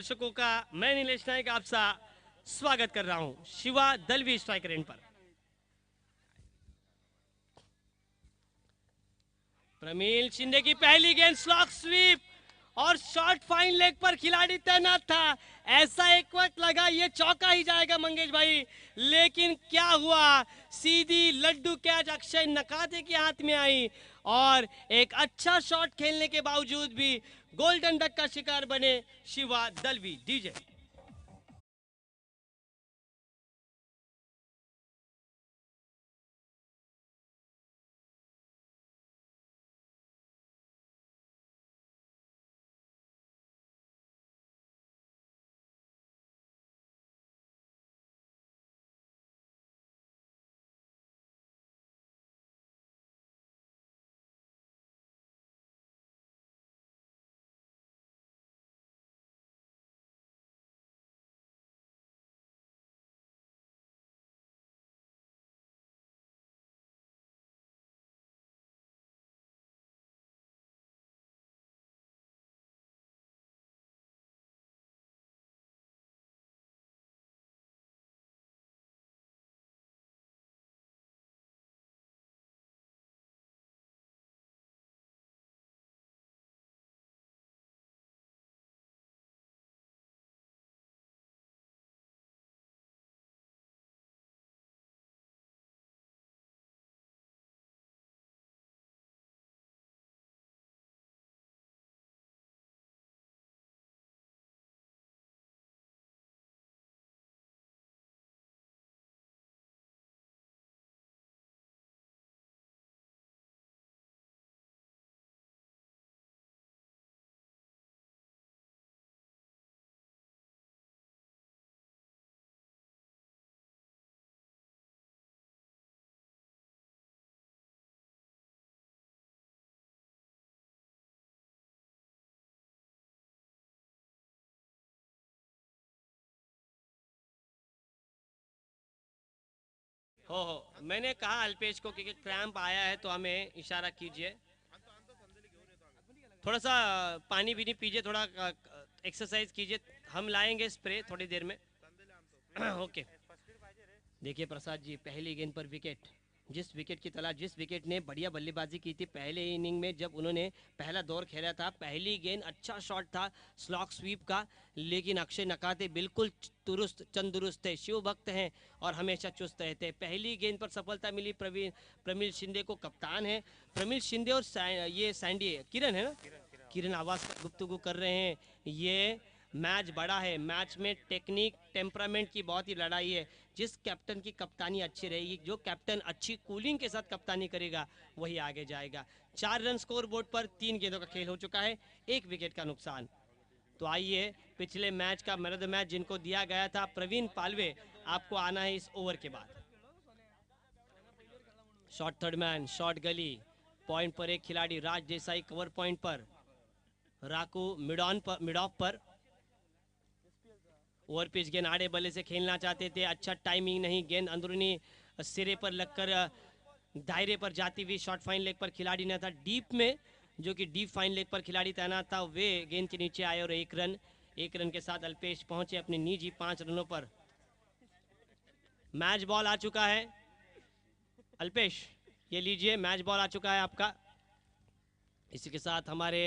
दर्शकों का मैं नीलेश नायक आपसा स्वागत कर रहा हूं शिवा दलवी स्ट्राइकर एंड पर। प्रमील शिंदे की पहली गेंद स्लॉक स्वीप और शॉट फाइन लेग पर खिलाड़ी तैनात था। ऐसा एक वक्त लगा ये चौका ही जाएगा मंगेश भाई, लेकिन क्या हुआ, सीधी लड्डू कैच अक्षय नकाते के हाथ में आई और एक अच्छा शॉट खेलने के बावजूद भी गोल्डन डक का शिकार बने शिवा दलवी। डीजे हो मैंने कहा अल्पेश को कि क्रैम्प आया है तो हमें इशारा कीजिए, थोड़ा सा पानी भी नहीं पीजिए, थोड़ा एक्सरसाइज कीजिए, हम लाएंगे स्प्रे थोड़ी देर में। ओके, देखिए प्रसाद जी, पहली गेंद पर विकेट, जिस विकेट की तलाश, जिस विकेट ने बढ़िया बल्लेबाजी की थी पहले इनिंग में जब उन्होंने पहला दौर खेला था, पहली गेंद अच्छा शॉट था स्लॉक स्वीप का, लेकिन अक्षय नकाते बिल्कुल दुरुस्त चंदुरुस्त थे, शिव भक्त हैं और हमेशा चुस्त रहते हैं। पहली गेंद पर सफलता मिली प्रमील शिंदे को, कप्तान है प्रमील शिंदे और ये सैंडी किरण है ना, किरण आवाज गुफ्तगू कर रहे हैं। ये मैच बड़ा है, मैच में टेक्निक टेम्परामेंट की बहुत ही लड़ाई है। जिस कैप्टन की कप्तानी अच्छी रहेगी, जो कैप्टन अच्छी कूलिंग के साथ कप्तानी करेगा वही आगे जाएगा। 4 रन स्कोर बोर्ड पर, 3 गेंदों का खेल हो चुका है, 1 विकेट का नुकसान। तो आइए, पिछले मैच का मैन ऑफ द मैच जिनको दिया गया था प्रवीण पालवे, आपको आना है इस ओवर के बाद। Short third man, short gully, point पर एक खिलाड़ी राज देसाई कवर पॉइंट पर, राकू मिड ऑफ पर। ओवर पिच गेंद आड़े बल्ले से खेलना चाहते थे, अच्छा टाइमिंग नहीं, गेंद अंदरूनी सिरे पर लगकर दायरे पर जाती हुई शॉर्ट फाइन लेग पर खिलाड़ी न था, डीप में जो कि डीप फाइन लेग पर खिलाड़ी तैनात था, वे गेंद के नीचे आए और 1 रन, 1 रन के साथ अल्पेश पहुंचे अपने निजी 5 रनों पर। मैच बॉल आ चुका है अल्पेश, ये लीजिए मैच बॉल आ चुका है आपका। इसी के साथ हमारे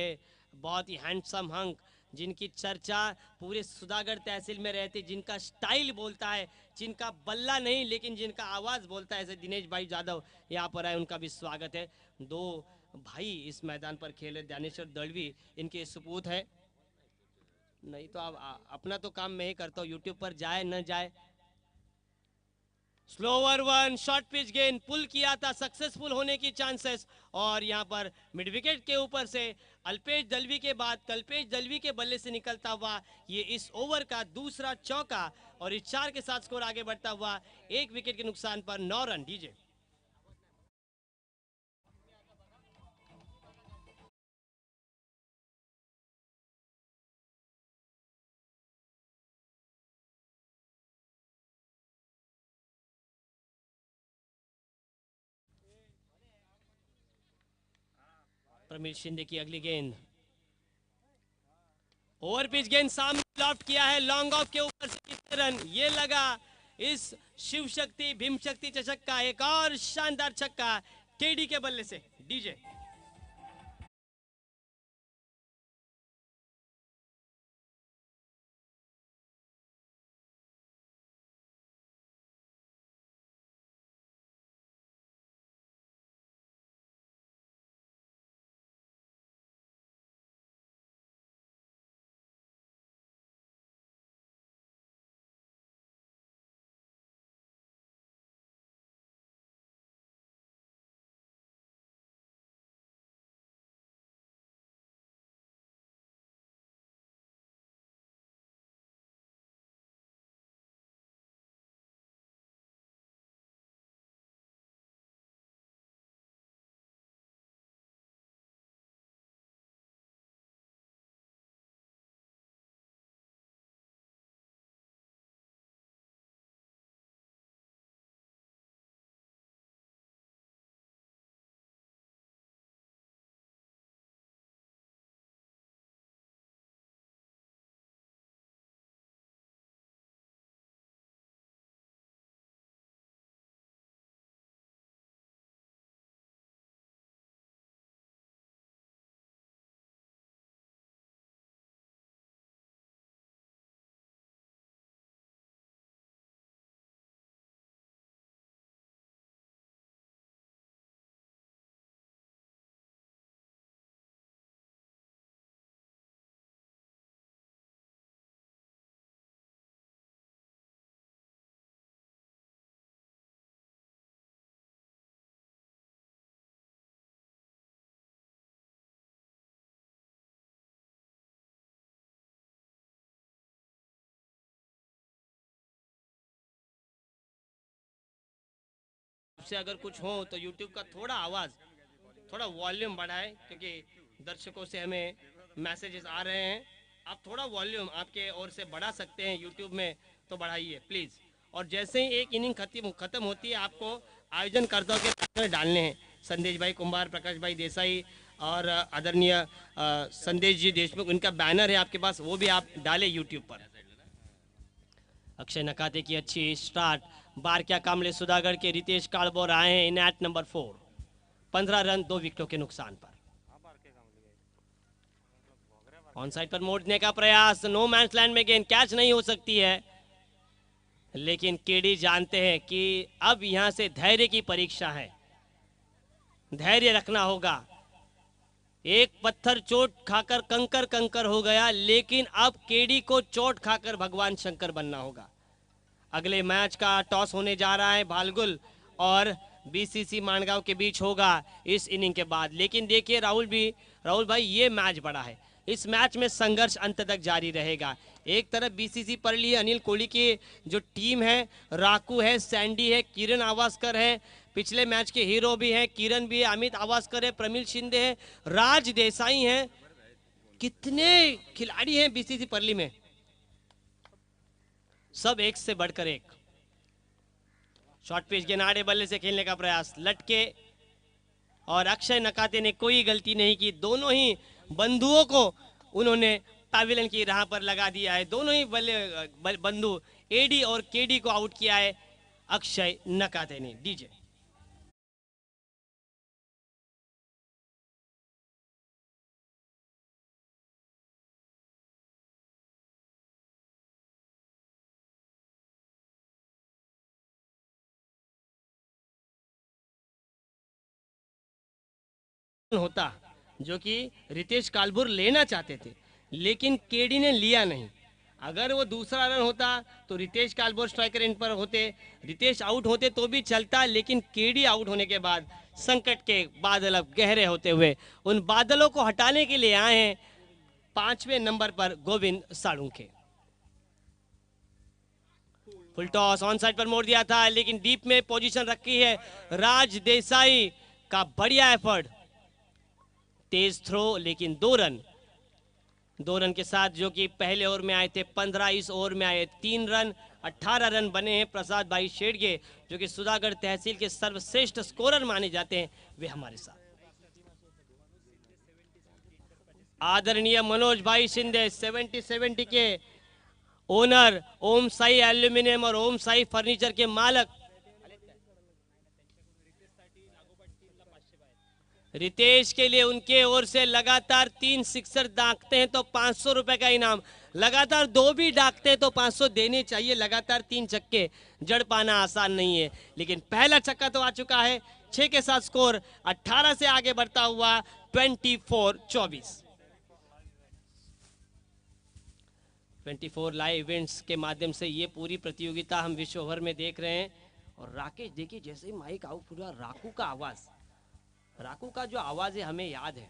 बहुत ही हैंडसम हंक, जिनकी चर्चा पूरे सुधागढ़ तहसील में रहती, जिनका स्टाइल बोलता है, जिनका बल्ला नहीं लेकिन जिनका आवाज़ बोलता है, ऐसे दिनेश भाई जादव यहाँ पर आए, उनका भी स्वागत है। 2 भाई इस मैदान पर खेले, ज्ञानेश्वर दलवी इनके सुपूत है। नहीं तो आप अपना तो काम मैं ही करता हूँ, यूट्यूब पर जाए न जाए। स्लोवर वन, शॉर्ट पिच गेंद पुल किया था, सक्सेसफुल होने की चांसेस, और यहां पर मिड विकेट के ऊपर से अल्पेश दलवी के बाद कल्पेश दलवी के बल्ले से निकलता हुआ ये इस ओवर का दूसरा चौका, और इस 4 के साथ स्कोर आगे बढ़ता हुआ 1 विकेट के नुकसान पर 9 रन। डीजे प्रमील शिंदे की अगली गेंद, ओवर पिच गेंद सामने लॉफ्ट किया है, लॉन्ग ऑफ के ऊपर से कितने रन, ये लगा इस शिव शक्ति भीम शक्ति चषक का एक और शानदार छक्का केडी के बल्ले से। डीजे से अगर कुछ हो तो यूट्यूब का थोड़ा आवाज़, थोड़ा वॉल्यूम बढ़ाए, क्योंकि दर्शकों से हमें मैसेजेस आ रहे हैं। आप थोड़ा वॉल्यूम आपके ओर से बढ़ा सकते हैं यूट्यूब में, तो बढ़ाइए प्लीज़। और जैसे ही एक इनिंग खत्म होती है, आपको आयोजनकर्ताओं के बैनर डालने हैं। संदेश भाई कुंभार, प्रकाश भाई देसाई और आदरणीय संदेश जी देशमुख, उनका बैनर है आपके पास, वो भी आप डालें यूट्यूब पर। अक्षय नकाते की अच्छी स्टार्ट, बार क्या कामले सुधागढ़ के रितेश कालबोर आए हैं इन एट नंबर 4, 15 रन 2 विकेटों के नुकसान पर। ऑन साइड पर मोड़ने का प्रयास, नो मैंस लैंड में गेंद, कैच नहीं हो सकती है, लेकिन केडी जानते हैं कि अब यहां से धैर्य की परीक्षा है, धैर्य रखना होगा। एक पत्थर चोट खाकर कंकर कंकर हो गया, लेकिन अब केडी को चोट खाकर भगवान शंकर बनना होगा। अगले मैच का टॉस होने जा रहा है भालगुल और बीसीसी मानगांव के बीच होगा इस इनिंग के बाद। लेकिन देखिए राहुल भाई, ये मैच बड़ा है, इस मैच में संघर्ष अंत तक जारी रहेगा। एक तरफ बीसीसी परली अनिल कोहली की जो टीम है, राकू है, सैंडी है, किरण आवास्कर है, पिछले मैच के हीरो भी हैं, किरण भी है, अमित आवास्कर है, प्रमिल शिंदे है, राज देसाई हैं, कितने खिलाड़ी हैं बीसीसी परली में, सब एक से बढ़कर एक। शॉर्ट पिच के नाड़े बल्ले से खेलने का प्रयास, लटके, और अक्षय नकाते ने कोई गलती नहीं की। दोनों ही बंधुओं को उन्होंने पैविलियन की राह पर लगा दिया है। दोनों ही बंधु एडी और केडी को आउट किया है अक्षय नकाते ने। डीजे होता जो कि रितेश कालभुर लेना चाहते थे, लेकिन केडी ने लिया नहीं। अगर वो दूसरा रन होता तो रितेश कालभुर स्ट्राइकर एंड पर होते, रितेश आउट होते तो भी चलता, लेकिन केडी आउट होने के बाद संकट के बादल अब गहरे होते हुए उन बादलों को हटाने के लिए आए हैं 5वें नंबर पर Govind Salunkhe. Full toss on side पर मोड़ दिया था, लेकिन डीप में पोजीशन रखी है राज देसाई का, बढ़िया एफर्ट, तेज थ्रो, लेकिन 2 रन के साथ जो कि पहले ओवर में आए थे 15, इस ओवर में आए 3 रन, 18 रन बने हैं। प्रसाद भाई शेडगे जो कि सुधागढ़ तहसील के सर्वश्रेष्ठ स्कोरर माने जाते हैं, वे हमारे साथ। आदरणीय मनोज भाई शिंदे 70-70 के ओनर, ओम साई एल्यूमिनियम और ओम साई फर्नीचर के मालक, रितेश के लिए उनके ओर से लगातार 3 सिक्सर दागते हैं तो 500 रुपए का इनाम, लगातार 2 भी दागते हैं तो 500 देने चाहिए। लगातार 3 छक्के जड़ पाना आसान नहीं है, लेकिन पहला छक्का तो आ चुका है। 6 के साथ स्कोर 18 से आगे बढ़ता हुआ 24-24। 24 लाइव इवेंट्स के माध्यम से ये पूरी प्रतियोगिता हम विश्व भर में देख रहे हैं। और राकेश देखिए, जैसे ही माइक आउट हुआ, राकू का आवाज, राकू का जो आवाज है हमें याद है।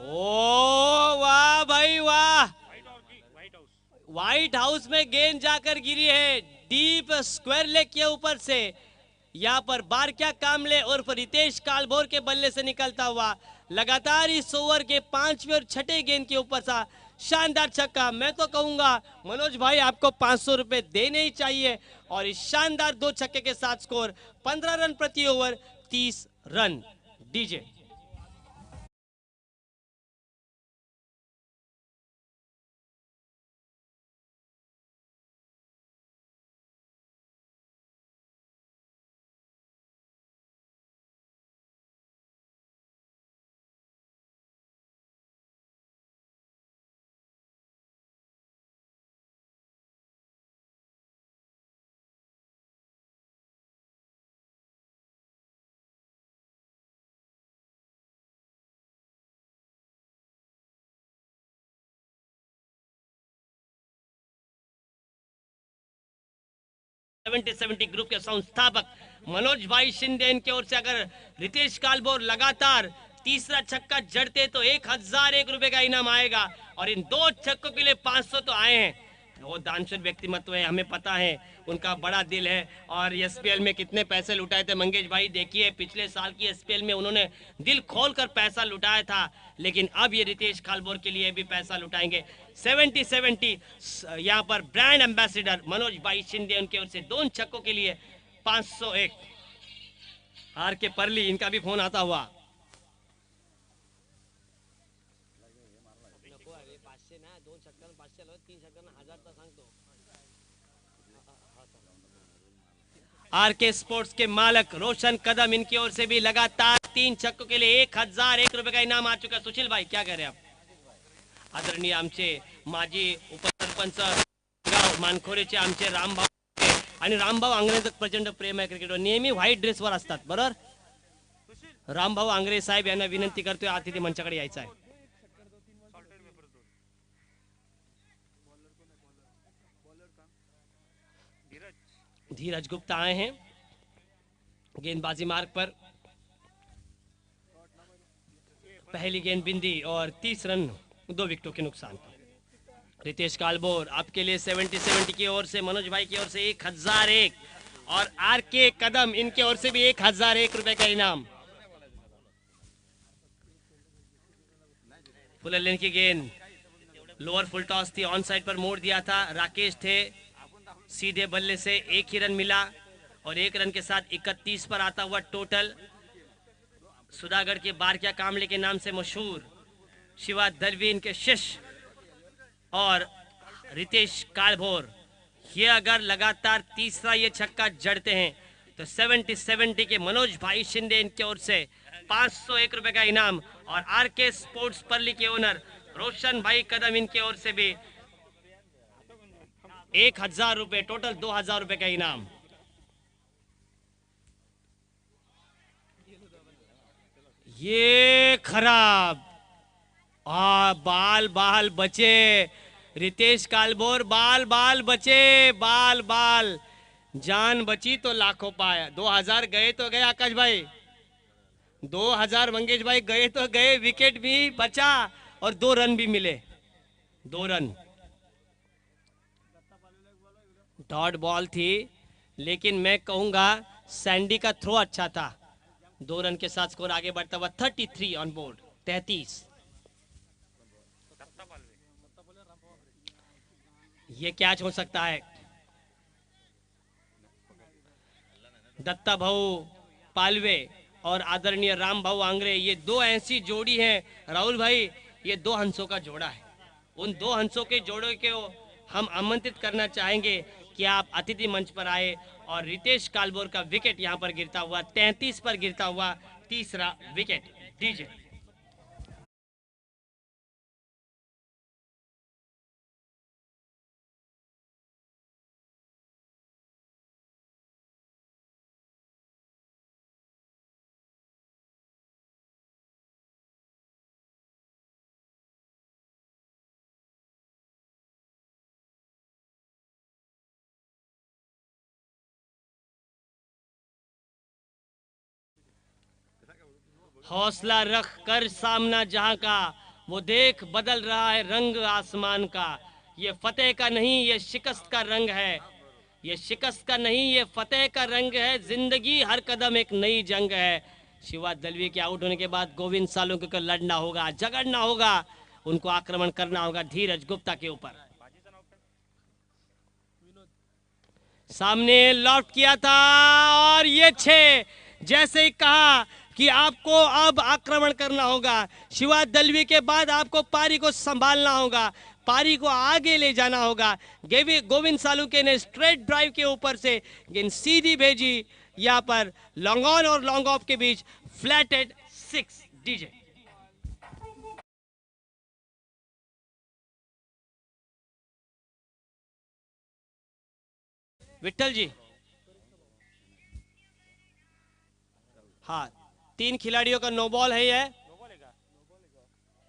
ओ वाह भाई वाह, व्हाइट हाउस में गेंद जाकर गिरी है डीप स्क्वायर लेग के ऊपर से। यहाँ पर बारक्या कामले और रितेश कालभोर के बल्ले से निकलता हुआ लगातार इस ओवर के 5वें और 6ठे गेंद के ऊपर सा शानदार छक्का। मैं तो कहूंगा मनोज भाई आपको 500 रुपए देने ही चाहिए। और इस शानदार 2 छक्के के साथ स्कोर 15 रन प्रति over, 30 run. DJ seventy group के संस्थापक मनोज भाई शिंदे, इनके ओर से अगर रितेश कालभोर लगातार तीसरा छक्का जड़ते तो 1001 रुपए का इनाम आएगा। और इन 2 छक्कों के लिए 500 तो आए हैं। वो दानशूर व्यक्तिमत्व है, हमें पता है उनका बड़ा दिल है। और एसपीएल में कितने पैसे लुटाए थे मंगेश भाई, देखिए पिछले साल की एसपीएल में उन्होंने दिल खोलकर पैसा लुटाया था, लेकिन अब ये रितेश कालभोर के लिए भी पैसा लुटाएंगे। 70-70 यहाँ पर ब्रांड एम्बेसडर मनोज भाई शिंदे, उनके ओर से 2 छक्कों के लिए 501। आर के परली, इनका भी फोन आता हुआ। आर के स्पोर्ट्स के मालक रोशन कदम, इनकी ओर से भी लगातार 3 छक्कों के लिए 1001 रुपए का इनाम आ चुका है। सुशील भाई क्या कह रहे हैं आप? आदरणीय आमचे माजी उपसरपंच गाव मानखोरेचे आमचे रामभाऊ, आणि रामभाऊ आंग्रेचं प्रचंड प्रेम आहे क्रिकेटवर, नेहमी व्हाईट ड्रेसवर असतात बरोबर. रामभाऊ आंग्रे साहेब यांना विनंती करतोय अतिथी मंचाकडे यायचं आहे. धीरज गुप्ता आए हैं गेंदबाजी मार्ग पर. पहली गेंद बिंदी और 30 रन 2 विकेटों के नुकसान पर. रितेश कालभोर आपके लिए 70-70 की ओर से, मनोज भाई की ओर से 1001 और आर के कदम इनके ओर से भी 1001 रुपए का इनाम. फुल लेन की गेंद लोअर फुल टॉस थी, ऑन साइड पर मोड़ दिया था. राकेश थे, सीधे बल्ले से 1 ही रन मिला और 1 रन के साथ 31 पर आता हुआ टोटल. सुधागढ़ के बारक्या कामले के नाम से मशहूर शिवा दलवी इनके शिष्य और रितेश कालभोर, ये अगर लगातार तीसरा ये छक्का जड़ते हैं तो 70-70 के मनोज भाई शिंदे इनके ओर से 501 रुपए का इनाम. और आर के स्पोर्ट्स परली के ओनर रोशन भाई कदम इनके ओर से भी 1000 रुपए, टोटल 2000 रुपए का इनाम. ये खराब बाल बाल बचे. रितेश कालभोर बाल बाल बचे, बाल बाल. जान बची तो लाखों पाया. 2000 गए तो गए आकाश भाई, 2000 मंगेश भाई गए तो गए. विकेट भी बचा और 2 रन भी मिले. 2 रन डॉट बॉल थी, लेकिन मैं कहूंगा सैंडी का थ्रो अच्छा था. 2 रन के साथ स्कोर आगे बढ़ता हुआ 33 ऑन बोर्ड, 33. ये कैच हो सकता है. दत्ता भाऊ पालवे और आदरणीय राम भाऊ आंग्रे, ये दो ऐसी जोड़ी हैं राहुल भाई, ये दो हंसों का जोड़ा है। उन दो हंसों के जोड़े को हम आमंत्रित करना चाहेंगे कि आप अतिथि मंच पर आए। और रितेश कालबोर का विकेट यहाँ पर गिरता हुआ, 33 पर गिरता हुआ तीसरा विकेट। डीजे हौसला रख कर सामना जहां का, वो देख बदल रहा है रंग आसमान का। ये फतेह का नहीं, ये शिकस्त का रंग है। ये शिकस्त का नहीं, ये फतेह का रंग है। जिंदगी हर कदम एक नई जंग है। शिवा दलवी के आउट होने के बाद गोविंद सालुंके को लड़ना होगा, झगड़ना होगा, उनको आक्रमण करना होगा धीरज गुप्ता के ऊपर। सामने लॉफ्ट किया था और ये 6, जैसे ही कहा कि आपको अब आक्रमण करना होगा। शिवा दलवी के बाद आपको पारी को संभालना होगा, पारी को आगे ले जाना होगा। गोविंद सालुंके ने स्ट्रेट ड्राइव के ऊपर से गेंद सीधी भेजी, यहाँ पर लॉन्ग ऑन और लॉन्ग ऑफ के बीच फ्लैटेड 6। डीजे विठल जी, हाँ, 3 खिलाड़ियों का नो बॉल है, या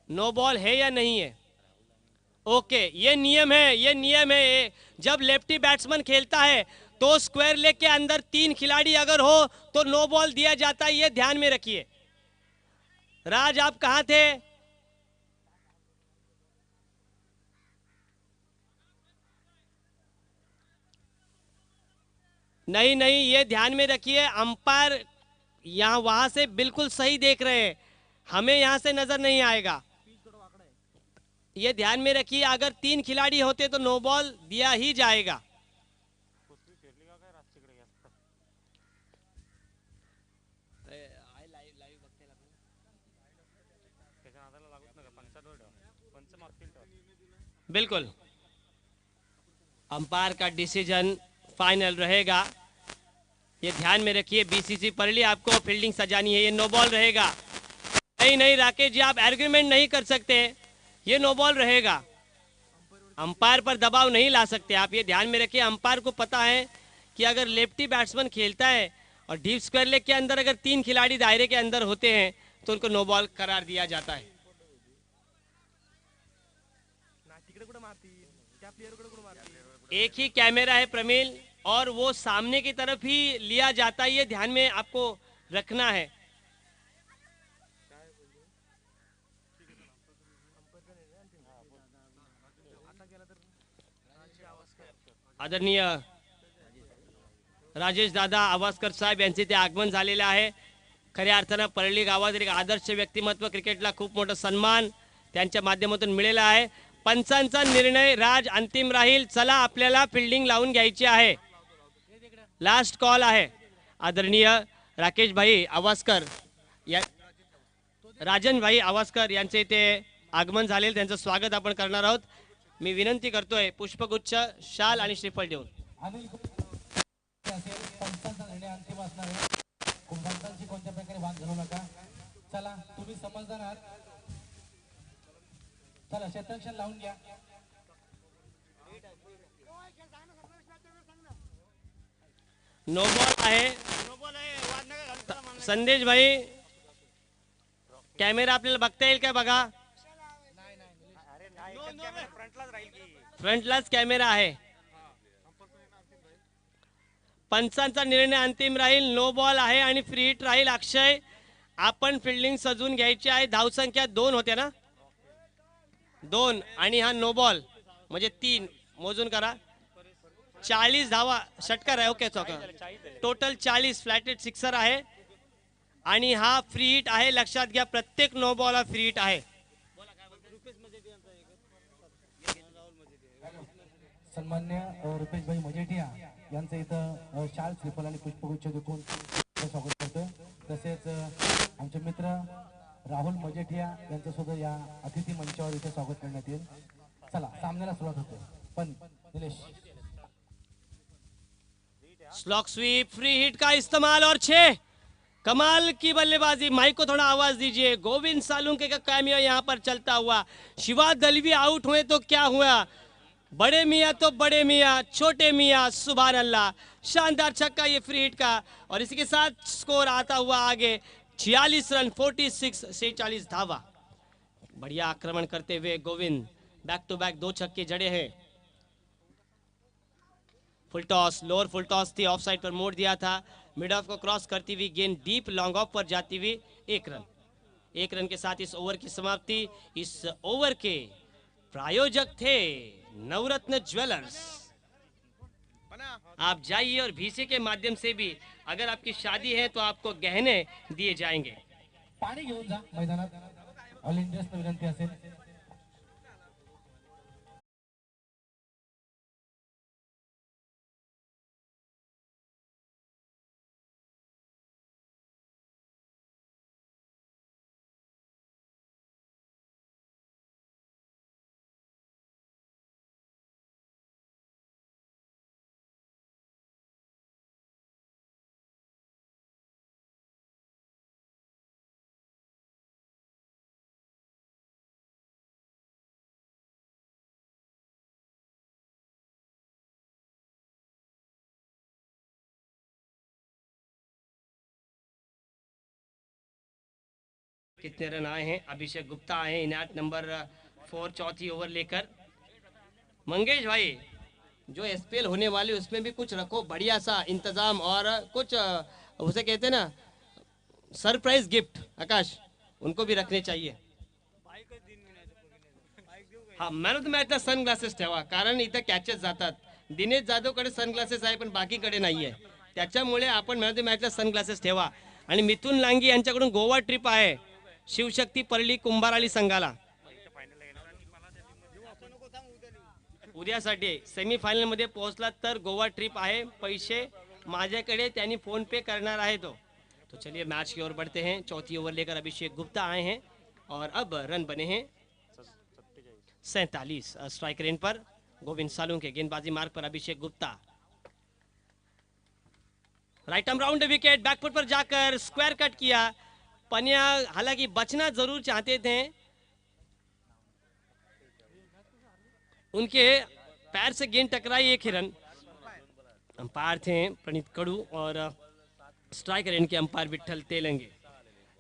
नो बॉल है या नहीं है? ओके, ये नियम है, ये नियम है। जब लेफ्टी बैट्समैन खेलता है तो स्क्वायर लेग के अंदर 3 खिलाड़ी अगर हो तो नो बॉल दिया जाता है, ये ध्यान में रखिए। राज, आप कहां थे? नहीं नहीं, ये ध्यान में रखिए, अंपायर यहाँ वहां से बिल्कुल सही देख रहे हैं, हमें यहां से नजर नहीं आएगा। ये ध्यान में रखिए, अगर 3 खिलाड़ी होते तो नो बॉल दिया ही जाएगा। बिल्कुल, अंपायर का डिसीजन फाइनल रहेगा, ये ध्यान में रखिए। बीसीसी परली आपको फील्डिंग सजानी है, ये नो बॉल रहेगा। नहीं नहीं राकेश जी, आप आर्ग्यूमेंट नहीं कर सकते, ये नो बॉल रहेगा। अंपायर पर दबाव नहीं ला सकते आप, ये ध्यान में रखिए। अंपायर को पता है कि अगर लेफ्टी बैट्समैन खेलता है और डीप स्क्वायर लेग के अंदर अगर 3 खिलाड़ी दायरे के अंदर होते हैं तो उनको नो बॉल करार दिया जाता है। एक ही कैमरा है प्रमील, और वो सामने की तरफ ही लिया जाता है, ये ध्यान में आपको रखना है। आदरणीय राजेश दादा आवासकर साहेब यांचे ते आगमन झालेलं आहे। खऱ्या अर्थानं परळी गावात एक आदर्श व्यक्तिमत्व, क्रिकेटला खूप मोठा सन्मान त्यांच्या माध्यमातून मिळाला आहे। पंचांचा निर्णय राज अंतिम राहील। चला, आपल्याला फिल्डिंग लावून घ्यायची आहे, लास्ट कॉल आहे। आदरणीय राकेश भाई आवासकर या राजन भाई आवासकर यांचे इथे आगमन झालेले, त्यांचं स्वागत आपण करणार आहोत। मी विनंती करतोय पुष्पगुच्छ, शाल आणि श्रीफळ देऊन। कोणत्या प्रकारे वाद घालू नका। चला, तुम्ही समजदार आहात, चला क्षेत्ररक्षण लावून घ्या। नो बॉल आहे, संदेश भाई, कॅमेरा आपल्याला बघता येईल काय बघा, फ्रंटलाच कॅमेरा आहे। पंचांचा निर्णय अंतिम राहील, नो बॉल आहे आणि फ्री हिट राहील। अक्षय, आपण फिल्डिंग सजून घ्यायची आहे। धावसंख्या 2 होत्या ना, 2 आणि हा नो बॉल म्हणजे 3 मोजून करा। 40 धावा षटकार आहे, ओके टोटल 40 फ्लॅटेड सिक्सर आहे आणि हा फ्री हिट आहे, लक्षात घ्या। प्रत्येक नो बॉल हा फ्री हिट आहे। सन्मान्य रुपेश भाई मजेठिया यांचं इथं शाल, श्रीफल आणि पुष्पगुच्छ देऊन इथे स्वागत करतोय. तसेच आमचे मित्र राहुल मजेठिया यांचं सुद्धा या अतिथी मंचावर इथे स्वागत करण्यात येईल. चला सामन्याला सुरुवात होते. पण Nilesh slog sweep, free hit का इस्तेमाल और 6. कमाल की बल्लेबाजी. माइक को थोड़ा आवाज दीजिए. गोविंद सालुंके का कैमियो यहाँ पर चलता हुआ. शिवा दलवी आउट हुए तो क्या हुआ, बड़े मियाँ तो बड़े मियाँ, छोटे मियाँ सुभान अल्लाह. शानदार छक्का ये फ्री हिट का. और इसी के साथ स्कोर आता हुआ आगे 46 रन, 46 से 40 धावा. बढ़िया आक्रमण करते हुए गोविंद बैक टू बैक 2 छक्के जड़े हैं. फुल टॉस, लोअर फुल टॉस थी, ऑफ साइड पर मोड़ दिया था. मिड ऑफ को क्रॉस करती हुई गेंद डीप लॉन्ग ऑफ पर जाती हुई 1 रन. 1 रन के साथ इस ओवर की समाप्ति. इस ओवर के प्रायोजक थे नवरत्न ज्वेलर्स. आप जाइए और भीसे के माध्यम से भी अगर आपकी शादी है तो आपको गहने दिए जाएंगे. पाणी घेऊन जा मैदानात. ऑल इंडियन्सला विनंती असेल. कितने रन आए हैं. अभिषेक गुप्ता आए हैं इनायत नंबर 4 चौथी ओवर लेकर. मंगेश भाई, जो एसपीएल होने वाले उसमें भी कुछ रखो बढ़िया सा इंतजाम और कुछ उसे कहते हैं ना सरप्राइज गिफ्ट. आकाश, उनको भी रखने चाहिए. हा, मॅन ऑफ द मॅचला सनग्लासेस ठेवा, कारण इथं कॅचेस जातात. दिनेश जाधवकडे सनग्लासेस आहे पण बाकीकडे नाहीये. त्याच्यामुळे आपण मॅन ऑफ द मॅचला सनग्लासेस ठेवा. आणि मिथुन लांगी यांच्याकडून गोवा ट्रिप आहे शिवशक्ती परळी कुंभाराळी संघाला उद्यासाठी. सेमीफायनल मध्ये पोहोचला तर गोवा ट्रिप आहे. पैसे माझ्याकडे, त्यांनी फोन पे करणार आहे तो. तो चलिए मैच की ओर बढ़ते हैं. चौथी ओवर लेकर अभिषेक गुप्ता आए हैं और अब रन बने हैं 47. स्ट्राइक रेंज पर गोविंद सालुंके, गेंदबाजी मार्ग पर Abhishek Gupta. Right arm round wicket, back foot पर जाकर स्क्वायर कट किया. पनिया हालांकि बचना जरूर चाहते थे, उनके पैर से गेंद टकराई. 1 ही रन. अंपायर थे प्रणीत कड़ू और स्ट्राइक रेंज के अंपायर विठल तेलंगे.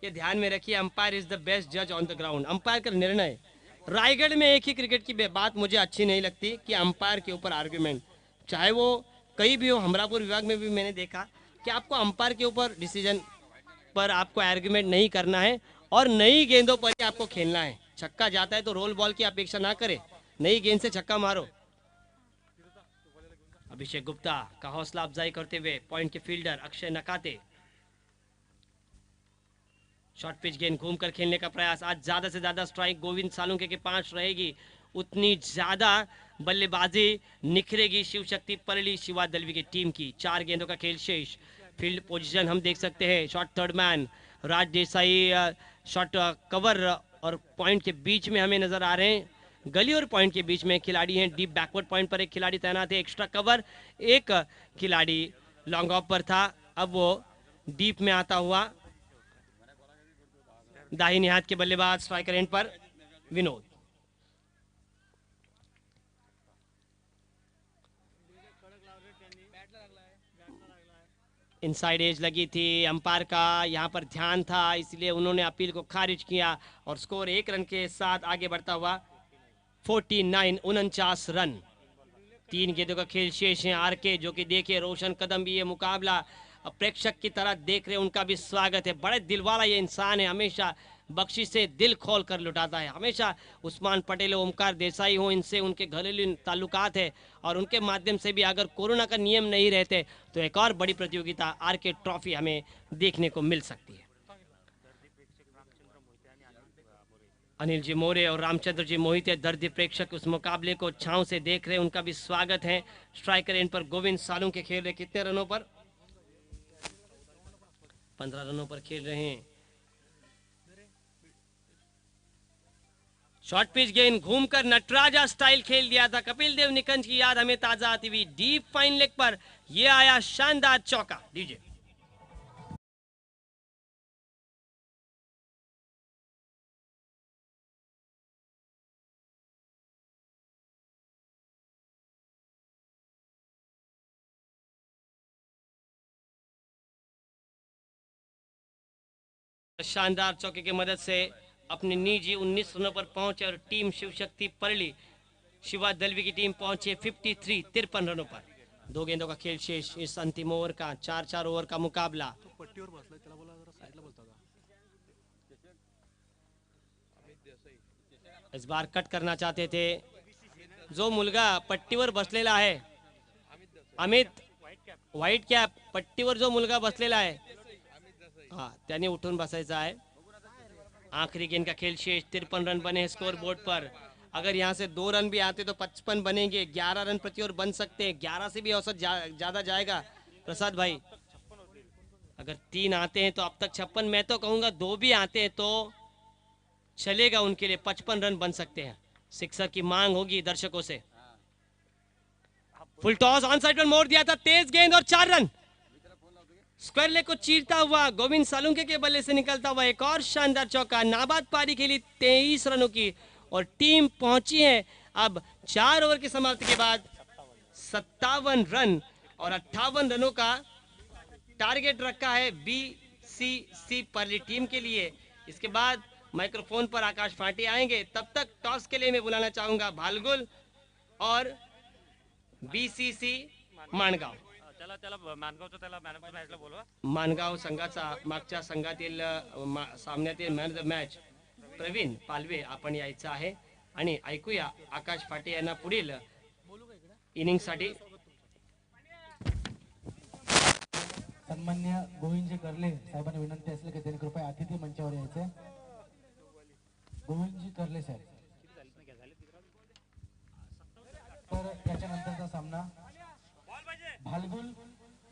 ये ध्यान में रखिए, अंपायर इज द बेस्ट जज ऑन द ग्राउंड. अंपायर का निर्णय. रायगढ़ में एक ही क्रिकेट की बात मुझे अच्छी नहीं लगती कि अंपायर के ऊपर आर्ग्यूमेंट, चाहे वो कहीं भी हो. हमरापुर विभाग में भी मैंने देखा कि आपको अंपायर के ऊपर डिसीजन पर आपको आर्ग्यूमेंट नहीं करना है और नई गेंदों पर ही आपको खेलना है. छक्का जाता है तो रोल बॉल की अपेक्षा ना करें, नई गेंद से छक्का मारो. अभिषेक गुप्ता का हौसला अफजाई करते हुए पॉइंट के फील्डर अक्षय नकाते. शॉर्ट पिच गेंद घूमकर खेलने का प्रयास. आज ज्यादा से ज्यादा स्ट्राइक गोविंद सालुंके के 5 रहेगी, उतनी ज्यादा बल्लेबाजी निखरेगी शिवशक्ति परली शिवा दलवी की टीम की. 4 गेंदों का खेल शेष. फील्ड पोजीशन हम देख सकते हैं. शॉर्ट थर्ड मैन राज देसाई शॉर्ट कवर और पॉइंट के बीच में हमें नजर आ रहे हैं. गली और पॉइंट के बीच में खिलाड़ी हैं. डीप बैकवर्ड पॉइंट पर एक खिलाड़ी तैनात है. एक्स्ट्रा कवर एक खिलाड़ी लॉन्ग ऑफ पर था, अब वो डीप में आता हुआ. दाहिने हाथ के बल्लेबाज स्ट्राइकर एंड पर विनोद. इनसाइड एज लगी थी. अंपायर का यहाँ पर ध्यान था, इसलिए उन्होंने अपील को खारिज किया और स्कोर 1 रन के साथ आगे बढ़ता हुआ 49 रन. 3 गेंदों का खेल शेष है. आरके जो कि देखिए रोशन कदम भी ये मुकाबला प्रेक्षक की तरह देख रहे, उनका भी स्वागत है. बड़े दिल वाला ये इंसान है, हमेशा बख्शिश से दिल खोल कर लुटाता है. हमेशा उस्मान पटेल, ओमकार देसाई हो, इनसे उनके घरेलू ताल्लुकात है और उनके माध्यम से भी अगर कोरोना का नियम नहीं रहते तो एक और बड़ी प्रतियोगिता आरके ट्रॉफी हमें देखने को मिल सकती है. अनिल जी मोरे और रामचंद्र जी मोहिते दर्दी प्रेक्षक उस मुकाबले को छांव से देख रहे, उनका भी स्वागत है. स्ट्राइकर एंड पर गोविंद सालुंके खेल रहे. कितने रनों पर? 15 रनों पर खेल रहे हैं। शॉर्ट पिच गेंद घूमकर नटराजा स्टाइल खेल दिया था। कपिल देव निकंज की याद हमें ताजा आती हुई। डीप फाइन लेग पर यह आया शानदार चौका। डीजे शानदार चौके की मदद से अपने निजी 19 रनों पर पहुंचे और टीम शिव शक्ति परली शिवा दलवी की टीम पहुंचे 53 रनों पर। 2 गेंदों का खेल शेष इस अंतिम ओवर का। 4-4 ओवर का मुकाबला। इस बार कट करना चाहते थे। जो मुलगा पट्टीवर बसलेला आहे, अमित व्हाईट कॅप पट्टीवर जो मुलगा बसलेला आहे, हाँ त्याने उठून बसायचा है। आखिरी गेंद का खेल शेष 53 रन बने स्कोर बोर्ड पर। अगर यहाँ से 2 रन भी आते तो 55 बनेंगे। 11 रन प्रति ओवर बन सकते हैं। 11 से भी औसत ज्यादा जाएगा प्रसाद भाई। अगर 3 आते हैं तो अब तक 56। मैं तो कहूंगा 2 भी आते हैं तो चलेगा उनके लिए। 55 रन बन सकते हैं। सिक्सर की मांग होगी दर्शकों से। फुल टॉस ऑन साइड पर मोड़ दिया था। तेज गेंद और 4 रन। स्क्वायर लेग को चीरता हुआ गोविंद सालुंके के बल्ले से निकलता हुआ एक और शानदार चौका। नाबाद पारी खेली 23 रनों की और टीम पहुंची है अब 4 ओवर की समाप्ति के बाद 57 रन और 58 रनों का टारगेट रखा है बीसीसी परली टीम के लिए। इसके बाद माइक्रोफोन पर आकाश फाटे आएंगे। तब तक टॉस के लिए मैं बुलाना चाहूंगा भालगुल और बीसीसी माणगाव। माणगाव संघाचा मागच्या संघातील सामन्यातील man of the match Praveen Palve आपण यायचं आहे आणि ऐकूया आकाश फाटे यांना पुढील इनिंगसाठी। सन्मान्य गोविंदजी कर्ले साहेबांना विनंती असेल की त्यांनी कृपया अतिथी मंचावर यायचे। गोविंदजी कर्ले साहेब। तर त्याच्यानंतरचा सामना भालगुल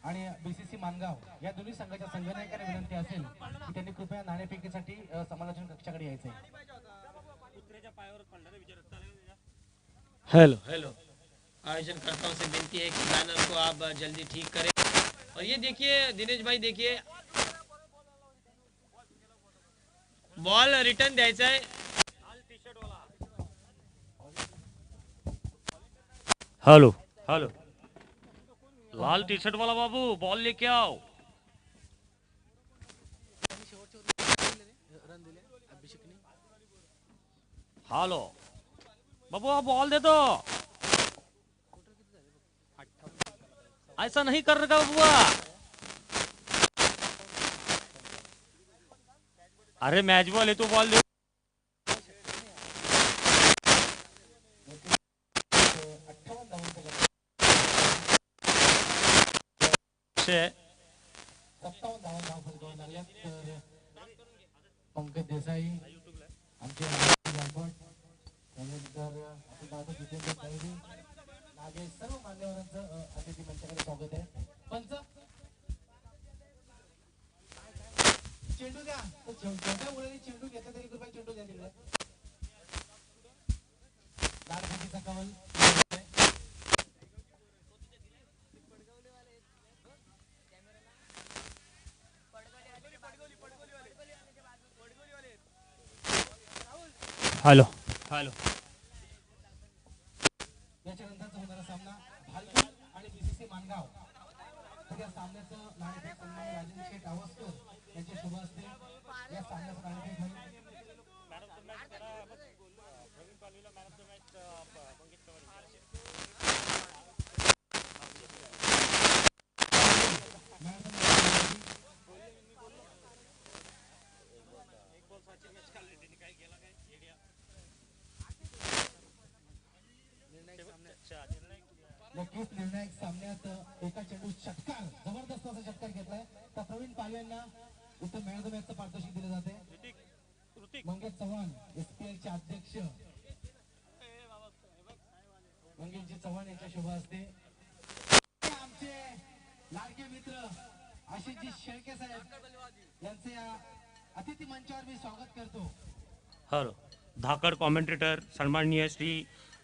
आणि बीसीसी मानगाव या दोन्ही संघाच्या संघनायकांना विनंती असेल की त्यांनी कृपया नाणेफेकीसाठी समालोचन कक्षाकडे यायचे। हेलो हेलो आयोजनकर्ताओं से विनती है कि बैनर को आप जल्दी ठीक करें। और ये देखिए दिनेश भाई, देखिए बॉल रिटर्न द्यायचा है। हेलो हेलो लाल टी शर्ट वाला बाबू बॉल लेके आओ। हेलो बाबू आप बॉल दे दो। ऐसा नहीं कर रहा बाबुआ। अरे मैच बॉल है तो बॉल दे। पंकज देसाई आमचे सर्व मान्यवरांचं अतिथी मंचाकडे स्वागत आहे। पंच चेंडू द्या। छोट्या मुलांनी चेंडू घेतला तरी कृपया चेंडू द्या तिकडे। लाडफाटीचा कवल हेलो हेलो याच्यानंतरचा होणारा सामना भालगुल आणि बीसीसी मानगाव। या सामन्याचं नाणेफेक सन्माननीय राजेंद्र शेठ आवस्कर यांचे शुभ असते। या सामन्याचं नाणेफेक नक्कीच निर्णायक सामन्यात एका चेंडू षटकार जबरदस्त असा षटकार घेतलाय। तर प्रवीण पालव्यांना उत्तम मॅन ऑफ द मॅचचं पारितोषिक दिले जाते। मंगेश चव्हाण एसपीएलचे अध्यक्ष मंगेशजी चव्हाण यांच्या शुभ हस्ते आमचे लाडके मित्र आशिषजी शेळके साहेब यांचे या अतिथी मंचावर मी स्वागत करतो. हॅलो. धाकड कॉमेंटेटर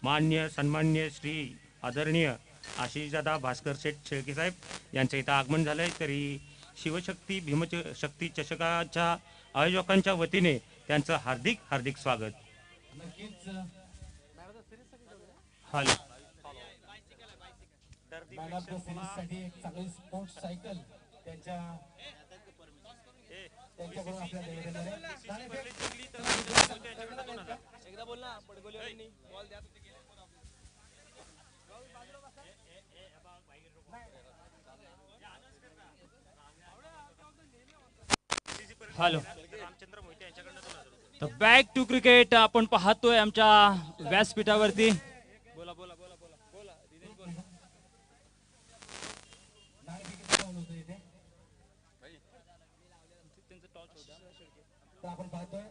मान्य सन्मान्य श्री आदरणीय आशिषदादा भास्कर शेठ शेळके साहेब यांचं इथं आगमन झालंय. तरी शिवशक्ती भीमशक्ती चषकाच्या आयोजकांच्या वतीने त्यांचं हार्दिक हार्दिक स्वागत. नक्कीच hello. Man of the series साठी एक चांगली स्पोर्ट्स सायकल त्यांच्याकडून आपल्याला देण्यात येणार आहे. नाणेफेक. एकदा बोल ना पडगोलीवाल्यांनी बॉल द्या. हॅलो. तर बॅक टू क्रिकेट आपण पाहतोय आमच्या व्यासपीठावरती. बोला बोला बोला बोला बोला दिनेश बोल. नाणेफेकीचं बॉल होतं इथे. तर आपण पाहतोय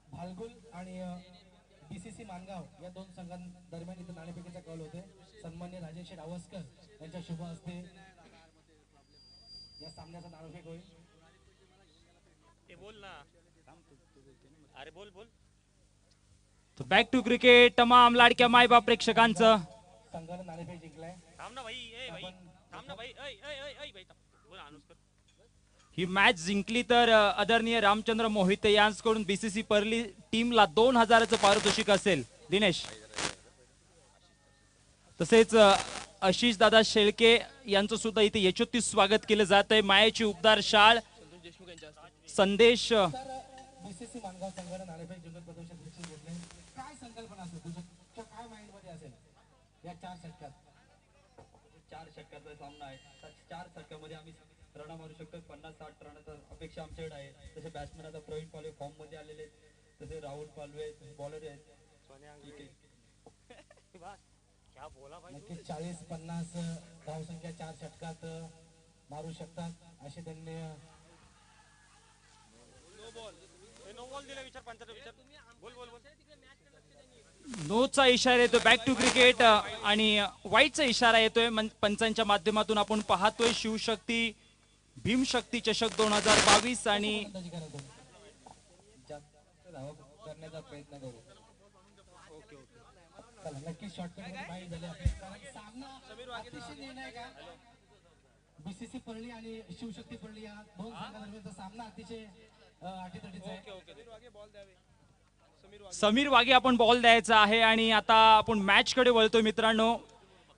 भालगुल आणि बीसीसी मानगाव या दोन संघांदरम्यान इथे नाणेफेकीचा कौल होते. सन्मान्य राजेश रावस्कर यांच्या शुभ हस्ते या सामन्याचा नाणेफेक होईल. बोल ना. अरे बोल बोल. तर बॅक टू क्रिकेट तमाम लाडक्या मायबाप प्रेक्षकांचं संघानं नाणेफेक जिंकलाय. थांब ना भाई. ए भाई थांब ना भाई. ऐ ऐ ऐ ऐ भाई बोल अनुष्कर. ही मॅच जिंकली तर आदरणीय रामचंद्र मोहिते यांच्याकडून बीसीसी परली टीमला 2000चं पारितोषिक असेल. दिनेश. तसेच आशिष दादा शेळके यांचं सुद्धा इथे यशोत्ती स्वागत केलं जात आहे. मायाची उपदार शाळ संदेश. बीसीसी मानगाव संघानं नाणेफेक जिंकून प्रथमच्या दृष्टीने घेतले. काय संकल्पना असेल तुझ्या काय माइंड मध्ये असेल या 4 षटकात? 4 षटकाचा सामना आहे. 4 षटकामध्ये आम्ही रन मारू शकतो. 50-60 रनाचा अपेक्षा आमच्याकडे आहे. तसे बॅट्समॅन आता प्रवीण पालवे फॉर्म मध्ये आलेले आहेत. तसे राहुल पालवे बॉलर आहेत. नक्कीच 40-50 धावसंख्या 4 षटकात मारू शकतात असे त्यांनी नोचा इशारा येतोय बॅक टू क्रिकेट आणि व्हाईटचा इशारा येतोय पंचांच्या माध्यमातून. आपण पाहतोय शिवशक्ती भीमशक्ती चषक 2022 आणि करण्याचा प्रयत्न करू. चला नक्कीच शॉर्टकट मध्ये बाहेर झाले आपले. सामना अतिशय निर्णायक आहे. बीसीसी परळी आणि शिवशक्ती परळी या दोन संघांदरम्यानचा सामना अतिशय अटीतटीचा आहे. समीर वाघे आपण बॉल द्यायचा आहे. आणि आता आपण मॅच कडे वळतोय मित्रांनो.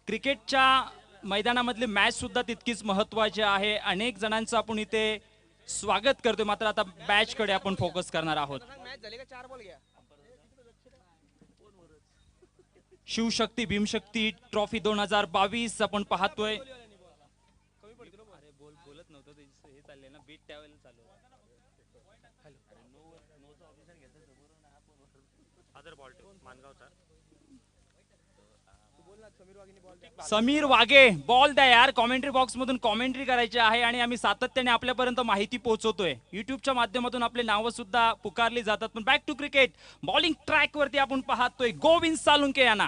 क्रिकेटच्या मैदानामधली मॅच सुद्धा तितकीच महत्वाची आहे. अनेक जणांचं आपण इथे स्वागत करतोय. मात्र आता मॅच कडे आपण फोकस करणार आहोत. मॅच झाली का 4 बॉल घ्या. शिवशक्ती भीमशक्ती ट्रॉफी 2022 आपण पाहतोय. बोलत नव्हतं हे चाललंय ना बीट त्यावेळेला चालू. समीर वाघे बॉल द्या यार. कॉमेंट्री बॉक्स मधून कॉमेंट्री करायची आहे आणि आम्ही सातत्याने आपल्यापर्यंत माहिती पोहोचवतोय. युट्यूबच्या माध्यमातून आपले नावं सुद्धा पुकारली जातात. पण back to cricket bowling track वरती आपण पाहतोय गोविंद सालुंके यांना.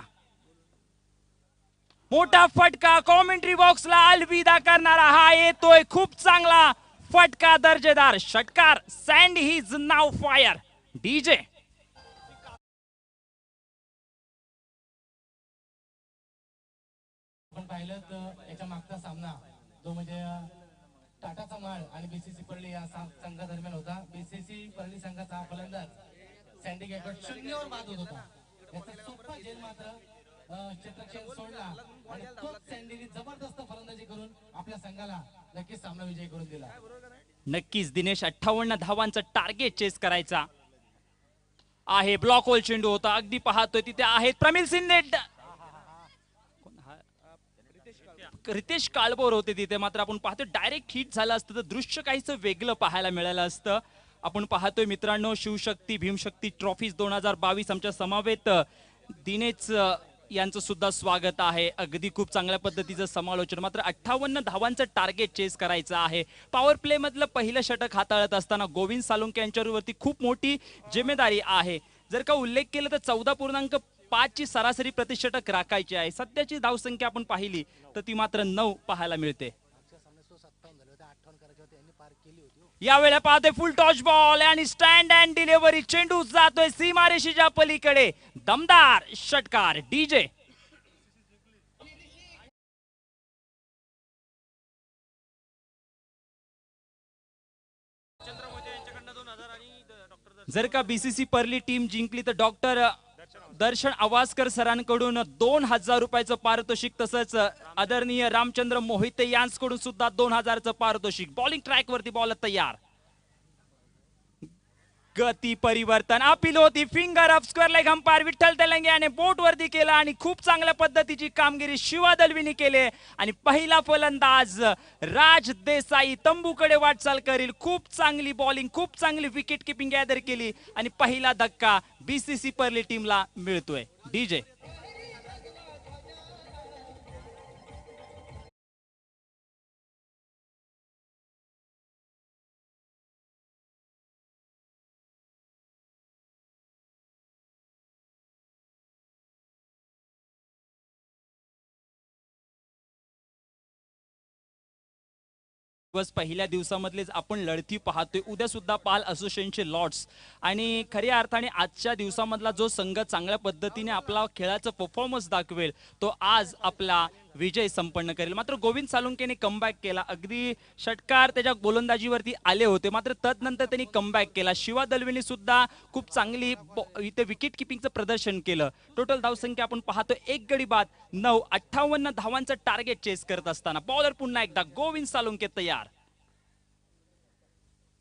मोठा फटका कॉमेंट्री बॉक्सला अलविदा करणारा हा येतोय. खूप चांगला फटका दर्जेदार षटकार. सँड हिज नाव फायर. डीजे आपण पाहिलं तर याच्या मागचा सामना जो म्हणजे टाटाचा माळ आणि बीसीसी परळी या संघादरम्यान होता. बीसीसी परळी संघाचा फलंदाज सँडी गॅकॉट 0वर बाद होत होता. याचा सोपा झेल मात्र क्षेत्रक्षण सोडला आणि तोच सँडीने जबरदस्त फलंदाजी करून आपल्या संघाला नक्कीच सामना विजयी करून दिला. नक्कीच दिनेश 58 धावांचा टार्गेट चेस करायचा आहे. ब्लॉक होल चेंडू होता. अगदी पाहतोय तिथे आहेत प्रमिल सिंधे. रितेश काळभोर होते तिथे. मात्र आपण पाहतोय डायरेक्ट हिट झालं असतं तर दृश्य काहीच वेगळं पाहायला मिळालं असतं. आपण पाहतोय मित्रांनो शिवशक्ती भीमशक्ती ट्रॉफीज 2022 आमच्या समवेत दिनेश यांचं सुद्धा स्वागत आहे. अगदी खूप चांगल्या पद्धतीचं समालोचन. मात्र 58 धावांचं टार्गेट चेस करायचं आहे. पॉवर प्ले मधलं पहिलं षटक हाताळत असताना गोविंद सालुंके यांच्यावरती खूप मोठी जिम्मेदारी आहे. जर का उल्लेख केला तर 14.5 ची सरासरी प्रतिषटक राखायची आहे. सध्याची धावसंख्या आपण पाहिली तर ती मात्र 9 पाहायला मिळते. यावेळेला पाहतोय फुल टॉच बॉल आणि स्टँड अँड डिलिव्हरी, चेंडू जातोय सीमारेषेच्या पलीकडे, दमदार षटकार डीजे. जर का बीसीसी परली टीम जिंकली तर डॉक्टर दर्शन आवासकर सरांकडून 2000 रुपयाचं पारितोषिक, तसंच आदरणीय रामचंद्र मोहिते यांच्याकडून सुद्धा 2000चं पारितोषिक. बॉलिंग ट्रॅक वरती बॉल तयार, गती परिवर्तन, अपील होती, finger up, square leg umpire Vitthal Telange याने बोट वरती केला आणि खूप चांगल्या पद्धतीची कामगिरी शिवा दलवीने केली. आणि पहिला फलंदाज राज देसाई तंबूकडे वाटचाल करील. खूप चांगली बॉलिंग, खूप चांगली विकेट किपिंग गॅदर केली आणि पहिला धक्का बीसीसी परली टीमला मिळतोय. डीजे. बस पहिल्या दिवसामधलेच आपण लढती पाहतोय. उद्या सुद्धा पाल असोसिएशनचे लॉर्ड्स आणि खऱ्या अर्थाने आजच्या दिवसामधला जो संघ चांगल्या पद्धतीने आपला खेळाचा परफॉर्मन्स दाखवेल तो आज आपला विजय संपन्न करेल. मात्र गोविंद सालुंकेने कमबॅक केला. अगदी षटकार त्याच्या गोलंदाजीवरती आले होते, मात्र तदनंतर त्यांनी कमबॅक केला. शिवा दलवीने सुद्धा खूप चांगली इथे विकेट किपिंगचं प्रदर्शन केलं. टोटल धावसंख्या आपण पाहतोय 1 गडी बाद 9, 58 धावांचं टार्गेट चेस करत असताना बॉलर पुन्हा एकदा गोविंद सालुंके तयार.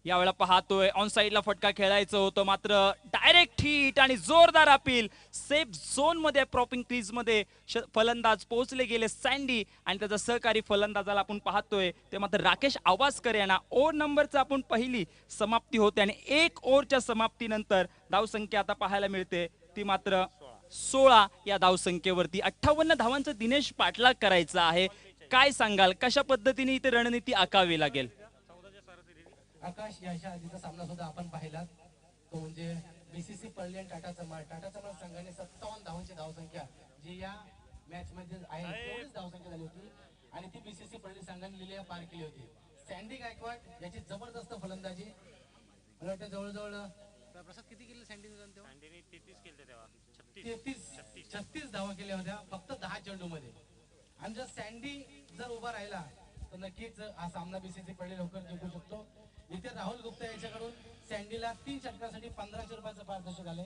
यावेळेला पाहतोय ऑन साइडला फटका खेळायचं होतं, मात्र डायरेक्ट हिट आणि जोरदार अपील. सेफ झोन मध्ये प्रॉपिंग क्रीज मध्ये फलंदाज पोहोचले गेले सँडी आणि त्याचा सहकारी फलंदाजाला आपण पाहतोय ते मात्र राकेश आवासकर यांना. ओव्हर नंबरचा आपण पहिली समाप्ती होते आणि 1 ओव्हरच्या समाप्तीनंतर धावसंख्या आता पाहायला मिळते ती मात्र 16 या धावसंख्येवरती. 58 धावांचं दिनेश पाटलाग करायचं आहे. काय सांगाल, कशा पद्धतीने इथे रणनीती आखावी लागेल? आकाश, याच्या आधीचा सामना सुद्धा आपण पाहिला, तो म्हणजे बीसीसी परली आणि टाटा चमाड संघाने 57 धावांची धावसंख्या जी या मॅच मध्ये आहे तेवढीच धावसंख्या झाली होती आणि ती बीसीसी परली संघाने लिहिल्या पार केली होती. सँडी गायकवाड याची जबरदस्त फलंदाजी, मला वाटतं जवळजवळ प्रसाद किती केले सँडीने? 36 धावा केल्या होत्या फक्त 10 चेंडू मध्ये. आणि जर सँडी जर उभा राहिला तर नक्कीच हा सामना बीसीसी परली लवकर जिंकू शकतो. इथे राहुल गुप्ता याच्याकडून सँडीला 3 षटकासाठी 1500 रुपयाचं पारितोषिक आले.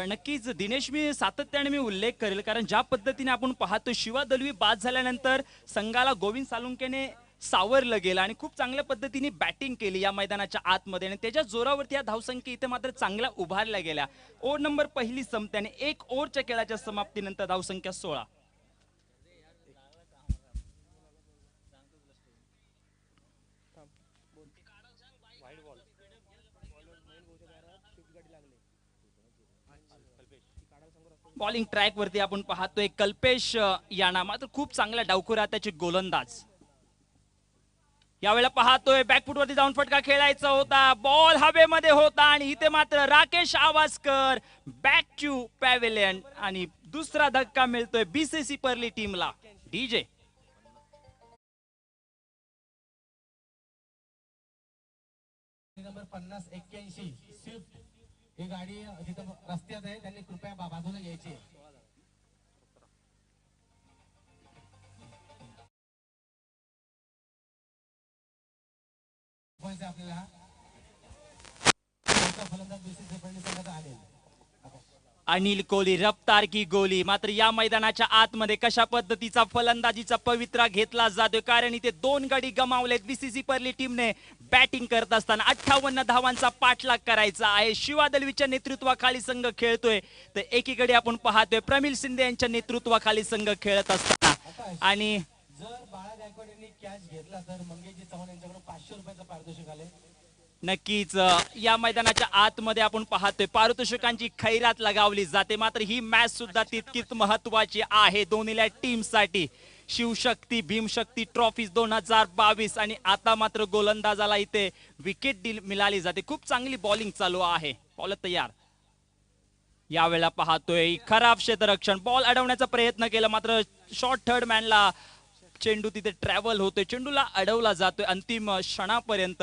नक्कीच दिनेश, मी सातत्याने उल्लेख करेल, कारण ज्या पद्धतीने आपण पाहतो शिवा दलवी बाद झाल्यानंतर संघाला गोविंद सालुंकेने सावरलं गेलं आणि खूप चांगल्या पद्धतीने बॅटिंग केली या मैदानाच्या आतमध्ये आणि त्याच्या जोरावरती या धावसंख्या इथे मात्र चांगल्या उभारल्या गेल्या. ओव्हर नंबर पहिली संपत्याने 1 ओव्हरच्या खेळाच्या समाप्तीनंतर धावसंख्या 16. बॉलिंग ट्रॅक वरती आपण पाहतोय कल्पेश याना, मात्र खूप चांगला डावखुरा त्याचे गोलंदाज. यावेळेला पाहतोय बॅकफुट वरती जाऊन फटका खेळायचा होता, बॉल हवेमध्ये होता आणि इथे मात्र राकेश आवासकर बॅक टू पॅव्हेलियन आणि दुसरा धक्का मिळतोय बीसीसी परली टीमला. डीजे. नंबर 5081 स्विफ्ट ही गाडी तिथं रस्त्यात आहे, त्यांनी कृपया बाजूला घ्यायची. आपल्याला फलंदाज बीसीसी परली संघाचा आले अनिल कोहली रफ्तार की गोली. मात्र या मैदानाच्या आतमध्ये कशा पद्धतीचा फलंदाजीचा पवित्रा घेतला जातोय, कारण इथे 2 गडी गमावलेत बीसीसी परली टीमने बॅटिंग करत असताना. 58 धावांचा पाठलाग करायचा आहे. शिवा दलवीच्या नेतृत्वाखाली संघ खेळतोय तर एकीकडे आपण पाहतोय प्रमिल शिंदे यांच्या नेतृत्वाखाली संघ खेळत असताना. आणि जर बाळा गायकवाड यांनी कॅच घेतला तर मंगेशजी चव्हाण यांच्याकडून 500 रुपयाचं पारितोषिक आले. नक्कीच या मैदानाच्या आतमध्ये आपण पाहतोय पारितोषिकांची खैरात लगावली जाते. मात्र ही मॅच सुद्धा तितकीच महत्वाची आहे दोन्हीला टीमसाठी. शिवशक्ती भीमशक्ती ट्रॉफी 2022 आणि आता मात्र गोलंदाजाला इथे विकेट मिळाली जाते. खूप चांगली बॉलिंग चालू आहे. बॉल तयार. यावेळेला पाहतोय खराब क्षेत्ररक्षण, बॉल अडवण्याचा प्रयत्न केला मात्र शॉर्ट थर्ड मॅनला चेंडू तिथे ट्रॅव्हल होतोय, चेंडूला अडवला जातोय अंतिम क्षणापर्यंत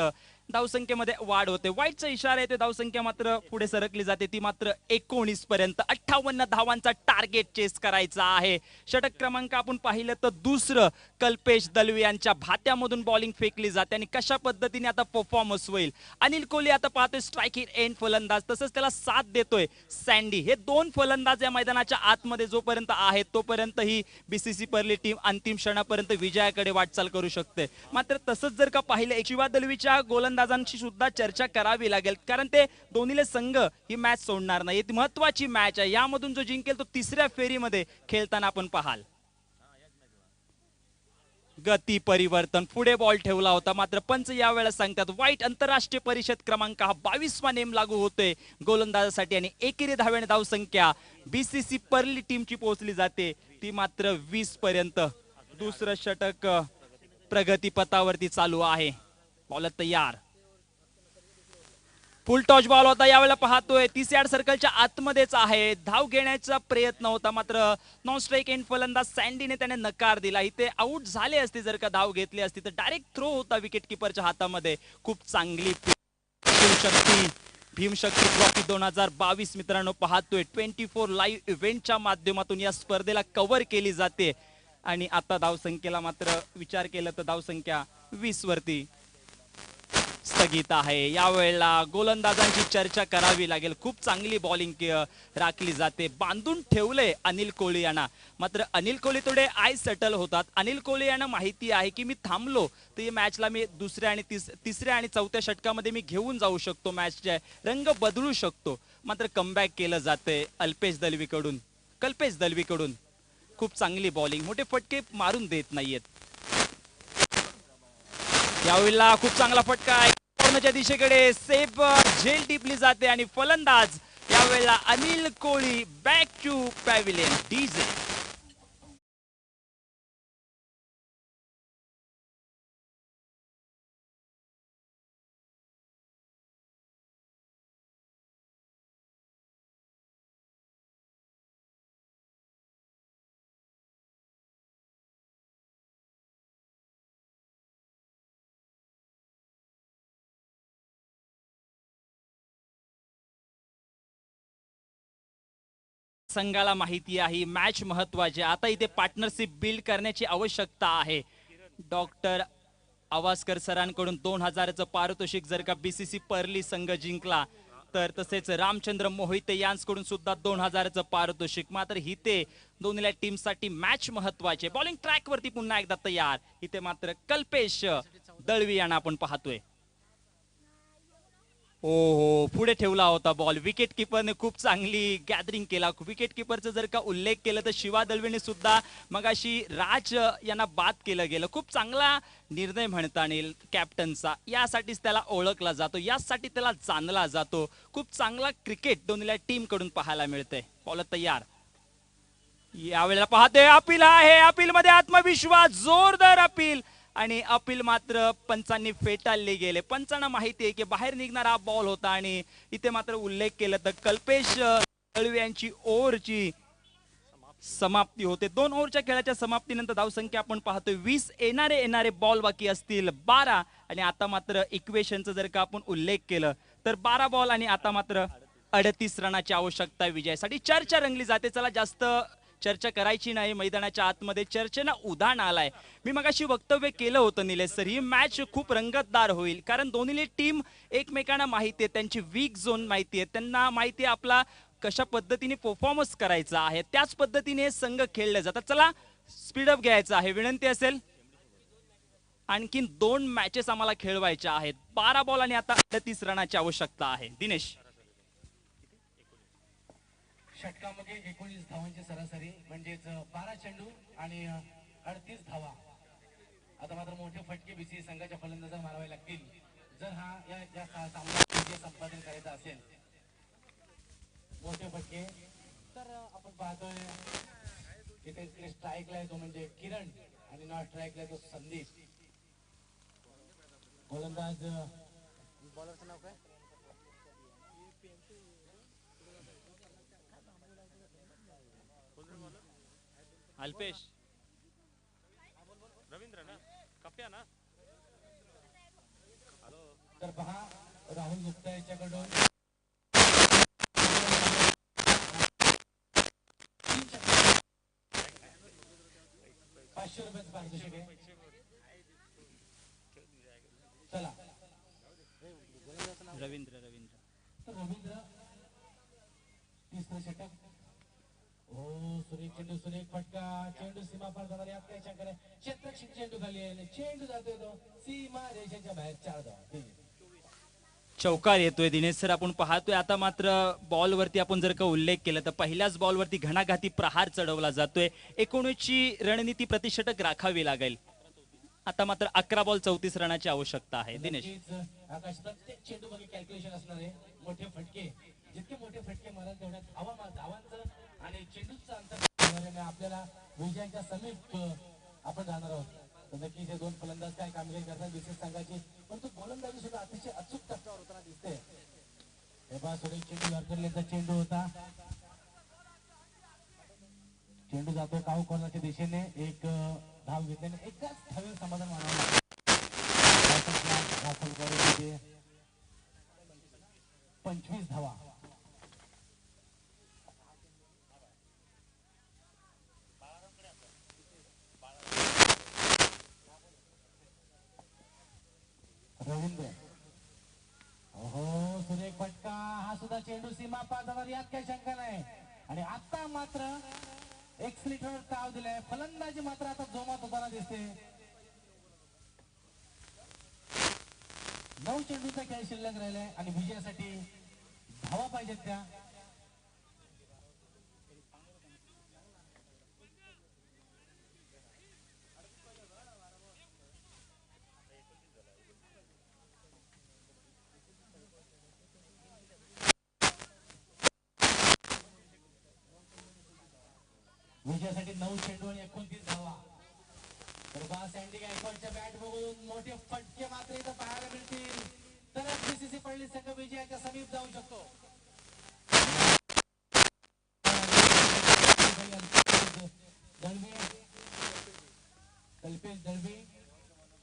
धावसंख्येमध्ये वाढ होते. वाईटचा इशारा येते, धावसंख्या मात्र पुढे सरकली जाते, ती मात्र 19 पर्यंत. 58 धावांचा टार्गेट चेस करायचा आहे. षटक क्रमांक आपण पाहिलं तर दुसरं कल्पेश दलवी यांच्या भात्यामधून बॉलिंग फेकली जाते आणि कशा पद्धतीने आता परफॉर्मन्स होईल. अनिल कोहली आता पाहतोय स्ट्राईक इन एंड फलंदाज, तसंच त्याला साथ देतोय सँडी. हे दोन फलंदाज या मैदानाच्या आतमध्ये जोपर्यंत आहेत तोपर्यंत ही बीसीसी परली टीम अंतिम क्षणापर्यंत विजयाकडे वाटचाल करू शकते. मात्र तसंच जर का पाहिलं शिवा दलवीच्या गोलंदाजांशी सुद्धा चर्चा करावी लागेल, कारण ते दोन्हीले संघ ही मॅच सोडणार नाही. महत्वाची मॅच आहे, यामधून जो जिंकेल तो तिसऱ्या फेरीमध्ये खेळताना आपण पाहाल. गती परिवर्तन, पुढे बॉल ठेवला होता, मात्र पंच यावेळेला सांगतात वाईट. आंतरराष्ट्रीय परिषद क्रमांक हा 22वा नेम लागू होतोय गोलंदाजासाठी आणि एकेरी धावेने धावसंख्या बीसीसी परली टीमची पोहोचली जाते, ती मात्र 20 पर्यंत. दुसरं षटक प्रगती पथावरती चालू आहे. बॉल तयार, फुल टॉच बॉल होता, यावेळेला पाहतोय 30 यार्ड सर्कलच्या आतमध्येच आहे. धाव घेण्याचा प्रयत्न होता, मात्र नॉन स्ट्राईक एंड फलंदाज सँडीने त्याने नकार दिला. इथे आउट झाले असते जर का धाव घेतली असती तर. डायरेक्ट थ्रो होता विकेट किपरच्या हातामध्ये. खूप चांगली शक्ती भीमशक्ती ट्रॉफी 2022 मित्रांनो पाहतोय 24 लाईव्ह इव्हेंटच्या माध्यमातून या स्पर्धेला कव्हर केली जाते. आणि आता धावसंख्येला मात्र विचार केला तर धावसंख्या 20 वरती स्थगित आहे. यावेळेला गोलंदाजांची चर्चा करावी लागेल. खूप चांगली बॉलिंग राखली जाते, बांधून ठेवले अनिल कोहली यांना. मात्र अनिल कोहली थोडे आय सटल होतात. अनिल कोहली यांना माहिती आहे की मी थांबलो तर या मॅचला मी तिसऱ्या आणि चौथ्या षटकामध्ये मी घेऊन जाऊ शकतो, मॅचचे रंग बदलू शकतो. मात्र कमबॅक केलं जातंय कल्पेश दलवीकडून. खूप चांगली बॉलिंग, मोठे फटके मारून देत नाहीयेत. यावेळेला खूप चांगला फटका आहे कॉर्नरच्या दिशेकडे, सेफ झेल टिपली जाते आणि फलंदाज यावेळेला Anil Kohli back to pavilion. DJ संघाला माहिती आहे मॅच महत्वाची. आता इथे पार्टनरशिप बिल्ड करण्याची आवश्यकता आहे. डॉक्टर आवासकर सरांकडून 2000चं पारितोषिक जर का बीसीसी परली संघ जिंकला तर तसेच रामचंद्र मोहिते यांच्याकडून सुद्धा 2000चं पारितोषिक. मात्र इथे दोन्ही टीमसाठी मॅच महत्वाची. बॉलिंग ट्रॅक वरती पुन्हा एकदा तयार. इथे मात्र कल्पेश दळवी यांना आपण पाहतोय. हो, पुढे ठेवला होता बॉल. विकेट किपरने खूप चांगली गॅदरिंग केला. विकेट किपरचा जर का उल्लेख केला तर शिवा दळवीने सुद्धा मगाशी राज यांना बाद केलं गेलं. खूप चांगला निर्णय म्हणता येईल कॅप्टनचा. यासाठीच त्याला ओळखला जातो, यासाठी त्याला जाणला जातो. खूप चांगला क्रिकेट दोन्ही टीम कडून पाहायला मिळतंय. बॉल तयार, यावेळेला पाहते अपील आहे. अपील मध्ये आत्मविश्वास, जोरदार अपील आणि अपील मात्र पंचांनी फेटाळले गेले. पंचांना माहिती आहे की बाहेर निघणारा बॉल होता आणि इथे मात्र उल्लेख केला तर कल्पेश दळवी यांची ओव्हरची समाप्ती होते. 2 ओव्हरच्या खेळाच्या समाप्तीनंतर धावसंख्या आपण पाहतोय 20. येणारे बॉल बाकी असतील 12 आणि आता मात्र इक्वेशनचा जर का आपण उल्लेख केलं तर 12 बॉल आणि आता मात्र 38 रनाची आवश्यकता विजयासाठी. चर्चा रंगली जाते. चला जास्त चर्चा करायची नाही, मैदानाच्या आतमध्ये चर्चेला उधाण आलाय. मी मगाशी वक्तव्य केलं होतं निलेश सर, ही मॅच खूप रंगतदार होईल कारण दोन्ही टीम एकमेकांना माहिती आहे, त्यांची वीक झोन माहिती आहे, त्यांना माहिती आहे आपला कशा पद्धतीने परफॉर्मन्स करायचा आहे, त्याच पद्धतीने संघ खेळले जातात. चला स्पीडअप घ्यायचा आहे, विनंती असेल. आणखीन 2 मॅचेस आम्हाला खेळवायच्या आहेत. 12 बॉल आणि आता 38 रनाची आवश्यकता आहे. दिनेश, षटकामध्ये 19 धावांची सरासरी म्हणजेच 12 चेंडू आणि 38 धावा. आता मात्र मोठे फटके बीसीसी संघाच्या फलंदाजांना मारावे लागतील जर या सामन्यात संपादन करायचं असेल. मोठे फटके तर आपण पाहतोय इथे स्ट्राईकला आहे तो म्हणजे किरण आणि नॉट स्ट्राईकला तो संदीप. गोलंदाज बॉलरचं नाव काय? अल्पेश रवींद्र ना कप्प्या ना तर पहा राहुल गुप्ता याच्याकडून 500 रुपयाचं पारितोषिक आहे. चला रवींद्र तर रवींद्र तिसरं षटक. हो सुरेख चेंडू, सुरेख फटका, चेंडू सीमा पार जाणार यात काही शंका नाही. क्षेत्ररक्षक चेंडू खाली आहे, चेंडू जातोय तो सीमा रेषेच्या बाहेर. 4 धावा. चौकार येतोय दिनेश सर. आपण पाहतोय आता मात्र बॉलवरती आपण जर का उल्लेख केला तर पहिल्याच बॉलवरती घणाघाती प्रहार चढवला जातोय. 19ची रणनीती प्रतिषटक राखावी लागेल. आता मात्र 11 बॉल 34 रनाची आवश्यकता आहे. दिनेश आकाश प्रत्येक चेंडू मध्ये कॅल्क्युलेशन असणार आहे. मोठे फटके, जितके मोठे फटके माराल तेवढ्या धावांचं आणि चेंडूचं अंतर आपल्याला विजयाच्या समीप आपण जाणार आहोत. तर नक्कीच हे दोन फलंदाज काय कामगिरी करतात विशेष संघाची, परंतु गोलंदाजी सुद्धा अतिशय अचूक टप्प्यावर होताना दिसते. हे पहा सुरेख चेंडू, यॉर्करचा चेंडू होता. चेंडू जातो काऊ कॉर्नरच्या दिशेने. एक धाव घेतल्याने एकाच धावेवर समाधान मानावं लागतं. 25 धावा. रवींद्र, हो सुरेख फटका, हा सुद्धा चेंडू सीमा पार जाणार यात काही शंका नाही. आणि आता मात्र एक्सलिटर ताव दिलाय. फलंदाजी मात्र आता जोमात होताना दिसते. 9 चेंडूचा खेळ शिल्लक राहिलाय आणि विजयासाठी धावा पाहिजेत त्या. विजयासाठी 9 चेंडू आणि 29 धावा. तर बा सँडी गायकवाडच्या बॅट बघून मोठे फटके मात्र इथं पाहायला मिळतील. तर बीसीसी पडली संघ विजयाच्या समीप जाऊ शकतो. कल्पेश दळवी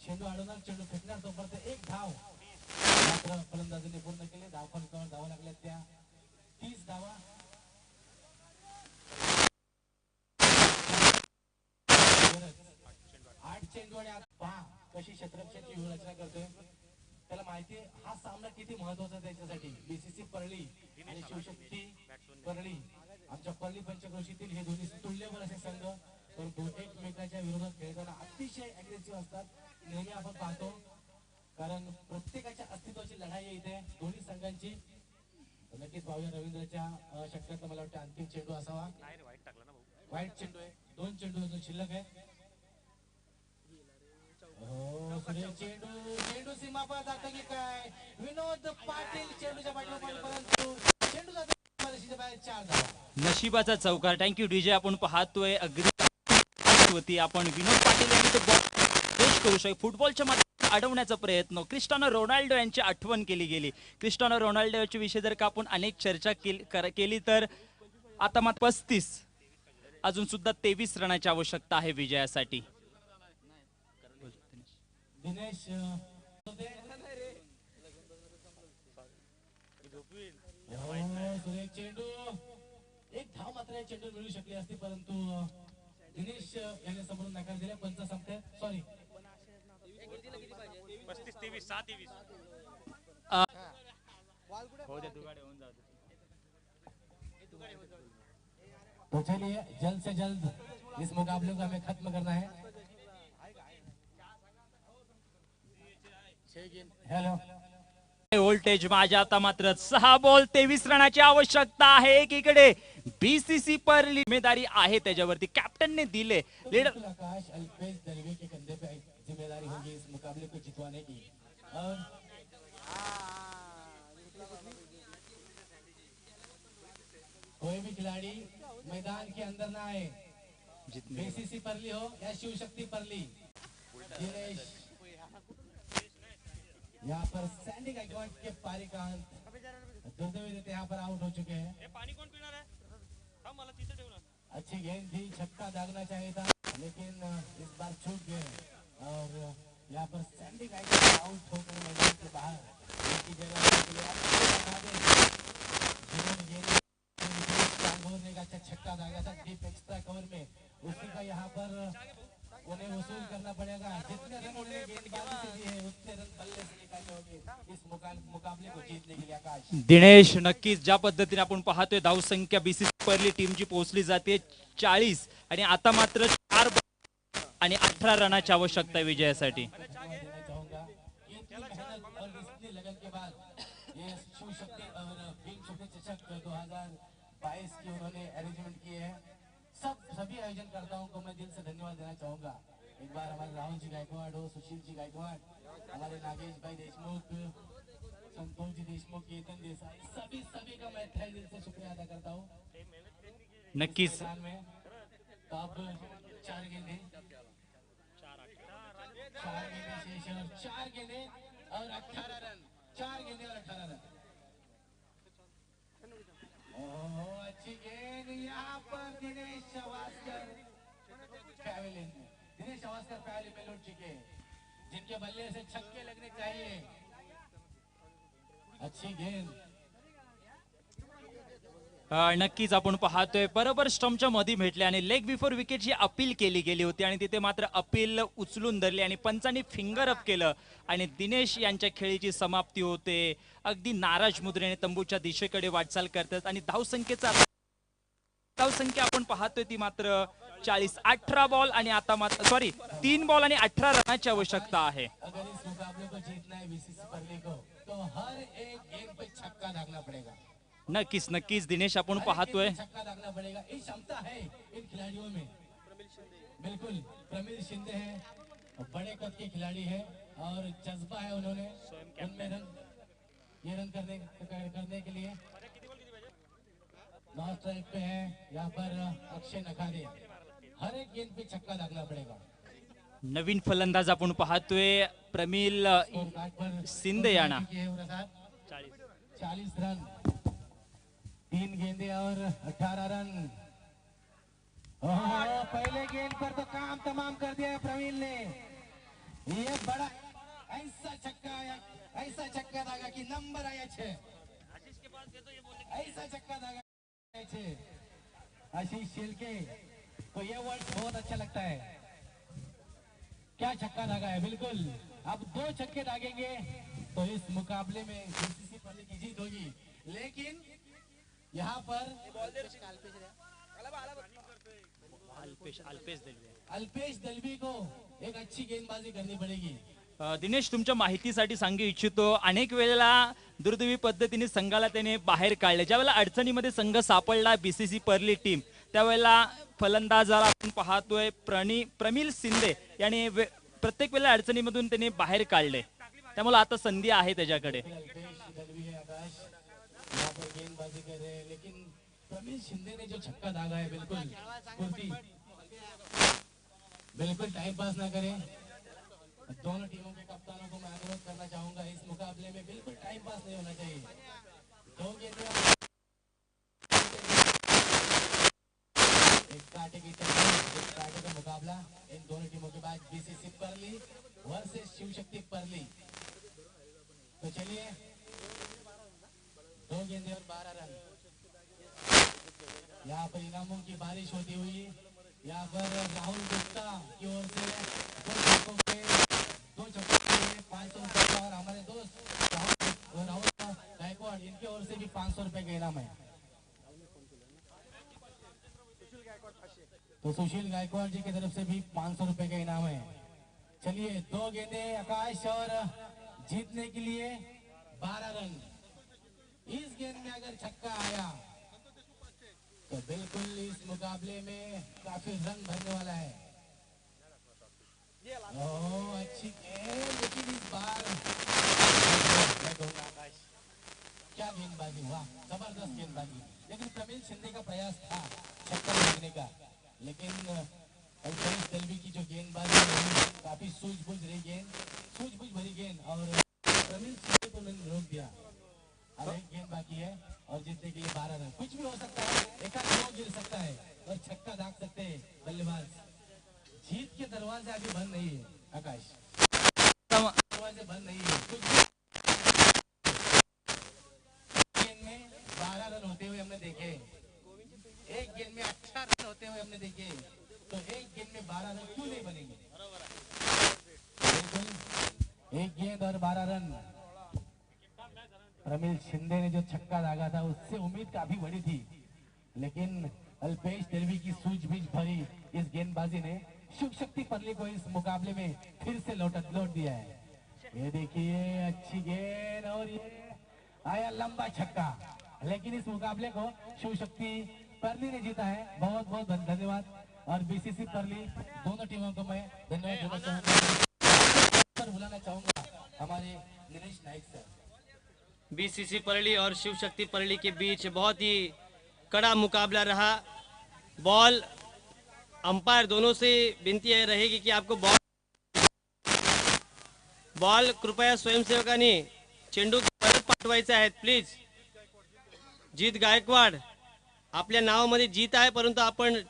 चेंडू अडवणार, चेंडू फेकणार, तोपर्यंत एक धाव मात्र फलंदाजीने पूर्ण केले. धावफलकावर धावा लागल्या त्या 30 धावा. 8 चेंडू आणि पहा कशी क्षेत्ररक्षणाची व्यूहरचना करतोय. त्याला माहिती हा सामना किती महत्वाचा त्याच्यासाठी. बीसीसी परळी आणि शिवशक्ती परळी, आमच्या परळी पंचक्रोशीतील हे दोन्ही तुल्यबळ असे संघ, परंतु एकमेकांच्या विरोधात खेळताना अतिशय अग्रेसिव्ह असतात. नेहमी आपण पाहतो, कारण प्रत्येकाच्या अस्तित्वाची लढाई आहे इथे दोन्ही संघांची. नक्कीच पाहूया रवींद्रच्या षटकातला मला वाटतं अंतिम चेंडू असावा. वाईट चेंडू आहे, 2 चेंडू अजून शिल्लक आहे. हो चेंडू सीमापार जातो की काय. विनोद पाटील चेंडूच्या पाठीवर, परंतु चेंडू जातो बाहेर. 4 धावा. नशिबाचा चौकार. Thank you DJ. आपण पाहतोय अगदी आपण विनोद पाटील यांनी तो बॉल पेश करू शकतो. फुटबॉलच्या माध्यमातून अडवण्याचा प्रयत्न. क्रिस्टियानो रोनाल्डो यांची आठवण केली गेली. क्रिस्टियानो रोनाल्डोच्या विषयी जर का आपण अनेक चर्चा केली तर आता मात्र 35, अजून सुद्धा 23 रनाची आवश्यकता आहे विजयासाठी. दिनेश सुरेख चेंडू, एक धाव मात्र चेंडू मिळू शकली असती, परंतु दिनेश याने समोरून नकार दिला. पंच संपते. सॉरी 35-23 7-23. तो चलिए जल्द से जल्द इस मुकाबले को हमें खत्म करना है. हेलो व्होल्टेज माझ्या. आता मात्र 6 बॉल 23 रनाची आवश्यकता आहे. एकीकडे बीसीसी पर जिम्मेदारी आहे त्याच्यावरती कॅप्टनने दिले. लीडर आकाश अल्पेश दलवे के कंधे पे जिम्मेदारी होगी इस मुकाबले को जितवाने की. और कोई भी खिलाड़ी मैदान के अंदर ना आए, बीसीसी परली हो या शिवशक्ति परली. दिनेश यहाँ पर सैंडी गायकवाड के पारी का दुर्दैवी देते यहाँ पर आउट हो चुके हैं. पाणी कोण पिणार आहे? थांब मला तिथे ठेवणार. अच्छी गेंद थी, छक्का दागना चाहिए था, लेकिन इस बार छूट गए. यहाँ पर सैंडी गाइस आउट होकर मैदान के बाहर उनकी जगह के लिए जिन्होंने का छक्का दागा था डीप एक्स्ट्रा कवर में, उसी का यहाँ पर उन्हें वसूल करना पड़ेगा। जितने रन उन्होंने गेंदबाजी से दिए हैं उतने रन बल्ले से निकालने होंगे इस मुकाबले को जीतने के लिए। आकाश दिनेश, नक्कीच ज्या पद्धतीने आपण पाहतोय धावसंख्या बीसीसी पहिली टीमची पोहोचली जाते 40 आणि आता मात्र 4 आणि 18 रनाची आवश्यकता आहे विजयासाठी। लगन के बाद ये शिव शक्ति और भीम शक्ति चषक 2022 की उन्होंने अरेंजमेंट किए हैं। सभी आयोजनकर्ताओं को मैं दिल से धन्यवाद देना चाहूंगा। एक बार हमारे राहुल जी गायकवाड़ हो, सुशील जी गायकवाड़, हमारे नागेश भाई देशमुख, संतोष जी देशमुख, केतन देसाई, सभी का मैं तहे दिल से शुक्रिया अदा करता हूँ। नक्कीच में तो अब 4 गेंदे शेष और 4 गेंदे और 18 रन, 4 गेंदे और 18 रन। ओह अच्छी गेंद यहाँ पर दिनेश शवास्कर पैवेलियन में, दिनेश शवास्कर पैवेलियन में लौट चुके हैं, जिनके बल्ले से छक्के लगने चाहिए। अच्छी गेंद नक्कीच आपण पाहतोय बरोबर स्टंपच्या मध्ये भेटले आणि लेग बिफोर विकेटची अपील केली गेली होती आणि तिथे मात्र अपील उचलून धरली आणि पंचांनी फिंगर अप केलं आणि दिनेश यांच्या खेळीची समाप्ती होते। अगदी नाराज मुद्रेने तंबूच्या दिशेकडे वाटचाल करतात आणि धावसंख्या आपण पाहतोय ती मात्र 40, 18 बॉल आणि आता मात्र 3 बॉल आणि 18 रनाची आवश्यकता आहे। अगर इस मुकाबले को जीतना है बीसीसी परली को तो हर एक गेंद पे छक्का दागना पड़ेगा। नक्कीच दिनेश आपण पाहतोय छक्का दागना पड़ेगा, ये क्षमता है इन खिलाड़ियों में। बिल्कुल प्रमिल शिंदे है, बड़े कद के खिलाड़ी है और जज्बा है उन्होंने उनमें रन करने के लिए। नॉन स्ट्राइक पे है यहाँ पर अक्षय नखारे, हर एक गेंद पे छक्का दागना पड़ेगा। नवीन फलंदाज आपण पाहतोय प्रमिल शिंदे यांना 40 रन, 3 गेंदे और 18 रन। पहले गेंद पर तो काम तमाम कर दिया है प्रवीण ने, ये बड़ा ऐसा छक्का दागा कि नंबर आया 6, ऐसा छक्का दागा 6 आशीष शेलके को ये वर्ड बहुत अच्छा लगता है। क्या छक्का दागा है, बिल्कुल। अब 2 छक्के दागेंगे तो इस मुकाबले में बीसीसी परली की जीत होगी, लेकिन यहाँ पर अल्पेश दलवी को एक अच्छी गेंदबाजी करनी पड़ेगी। दिनेश, तुमच्या माहितीसाठी सांगू इच्छितो अनेक वेळेला दुर्दैवी पद्धतीने संघाला त्याने बाहेर काढले। ज्यावेळेला अडचणीमध्ये संघ सापडला बीसीसी परली टीम त्यावेळेला फलंदाजाला आपण पाहतोय प्रमिल शिंदे याने प्रत्येक वेळेला अडचणीमधून त्याने बाहेर काढले, त्यामुळे आता संधी आहे त्याच्याकडे। गेंदबाजी कर रहे हैं लेकिन प्रमिल शिंदे ने जो छक्का दागा है बिल्कुल टाइम पास ना करें। दोनों टीमों के कप्तानों को मैं अनुरोध करना चाहूंगा इस मुकाबले में बिल्कुल टाइम पास नहीं होना चाहिए। 2 गेंदें एक कांटे का मुकाबला इन दोनों टीमों के बाद बीसीसी परली वर्सेस शिव शक्ति परली। तो चलिए 2 गेंदे और 12 रन। यहाँ पर इनामों की बारिश होती हुई, यहाँ पर राहुल गुप्ता की ओर से 2 छक्कों के 500 रुपए का और हमारे दोस्त राहुल गायकवाड़ इनकी ओर से भी 500 रुपए का इनाम है। तो सुशील गायकवाड़ जी की तरफ से भी 500 रुपए का इनाम है। चलिए 2 गेंदे आकाश और जीतने के लिए 12 रन। इस गेंद में अगर छक्का आया तो बिल्कुल इस मुकाबले में काफी रन भरने वाला है। ओह अच्छी गेंद, लेकिन इस बार क्या गेंदबाजी, वाह जबरदस्त गेंदबाजी। लेकिन प्रमिल शिंदे का प्रयास था छक्का लगने का, लेकिन अल्पेश दलवी की जो गेंदबाजी है काफी सूझबूझ भरी गेंद और प्रमिल शिंदे को उन्होंने रोक दिया। अब एक गेंद बाकी है और जीतने के लिए 12 रन। कुछ भी हो सकता है, एकाध बॉल गिर सकता है और छक्का दाग सकते हैं बल्लेबाज। जीत के दरवाजे अभी बंद नहीं है आकाश। 12 रन क्यों नहीं बनेंगे? बिल्कुल, 1 गेंद और 12 रन। प्रमिल शिंदे ने जो छक्का दागा था उससे उम्मीद काफी बड़ी थी, लेकिन अल्पेश तेलवी की सूझबूझ भरी इस गेंदबाजी ने शिव शक्ति परली को इस मुकाबले में फिर से लौट दिया है। ये देखिए अच्छी गेंद और ये आया लंबा छक्का, लेकिन इस मुकाबले को शिव शक्ति परली ने जीता है। बहुत बहुत धन्यवाद। और बीसीसी परली दोनों टीमों को मैं धन्यवाद देना चाहूंगा। पर बुलाना चाहूंगा हमारे दिनेश नाइक सर। बीसीसी परली और शिव शक्ति परली के बीच बहुत ही कड़ा मुकाबला रहा। बॉल अंपायर दोनों से विनंती है रहेगी कि आपको बॉल कृपया स्वयंसेवकांनी चेंडू परत पाठवायचा आहे प्लीज. जीत गायकवाड, आपल्या नावामध्ये जीत आहे, परंतु आपण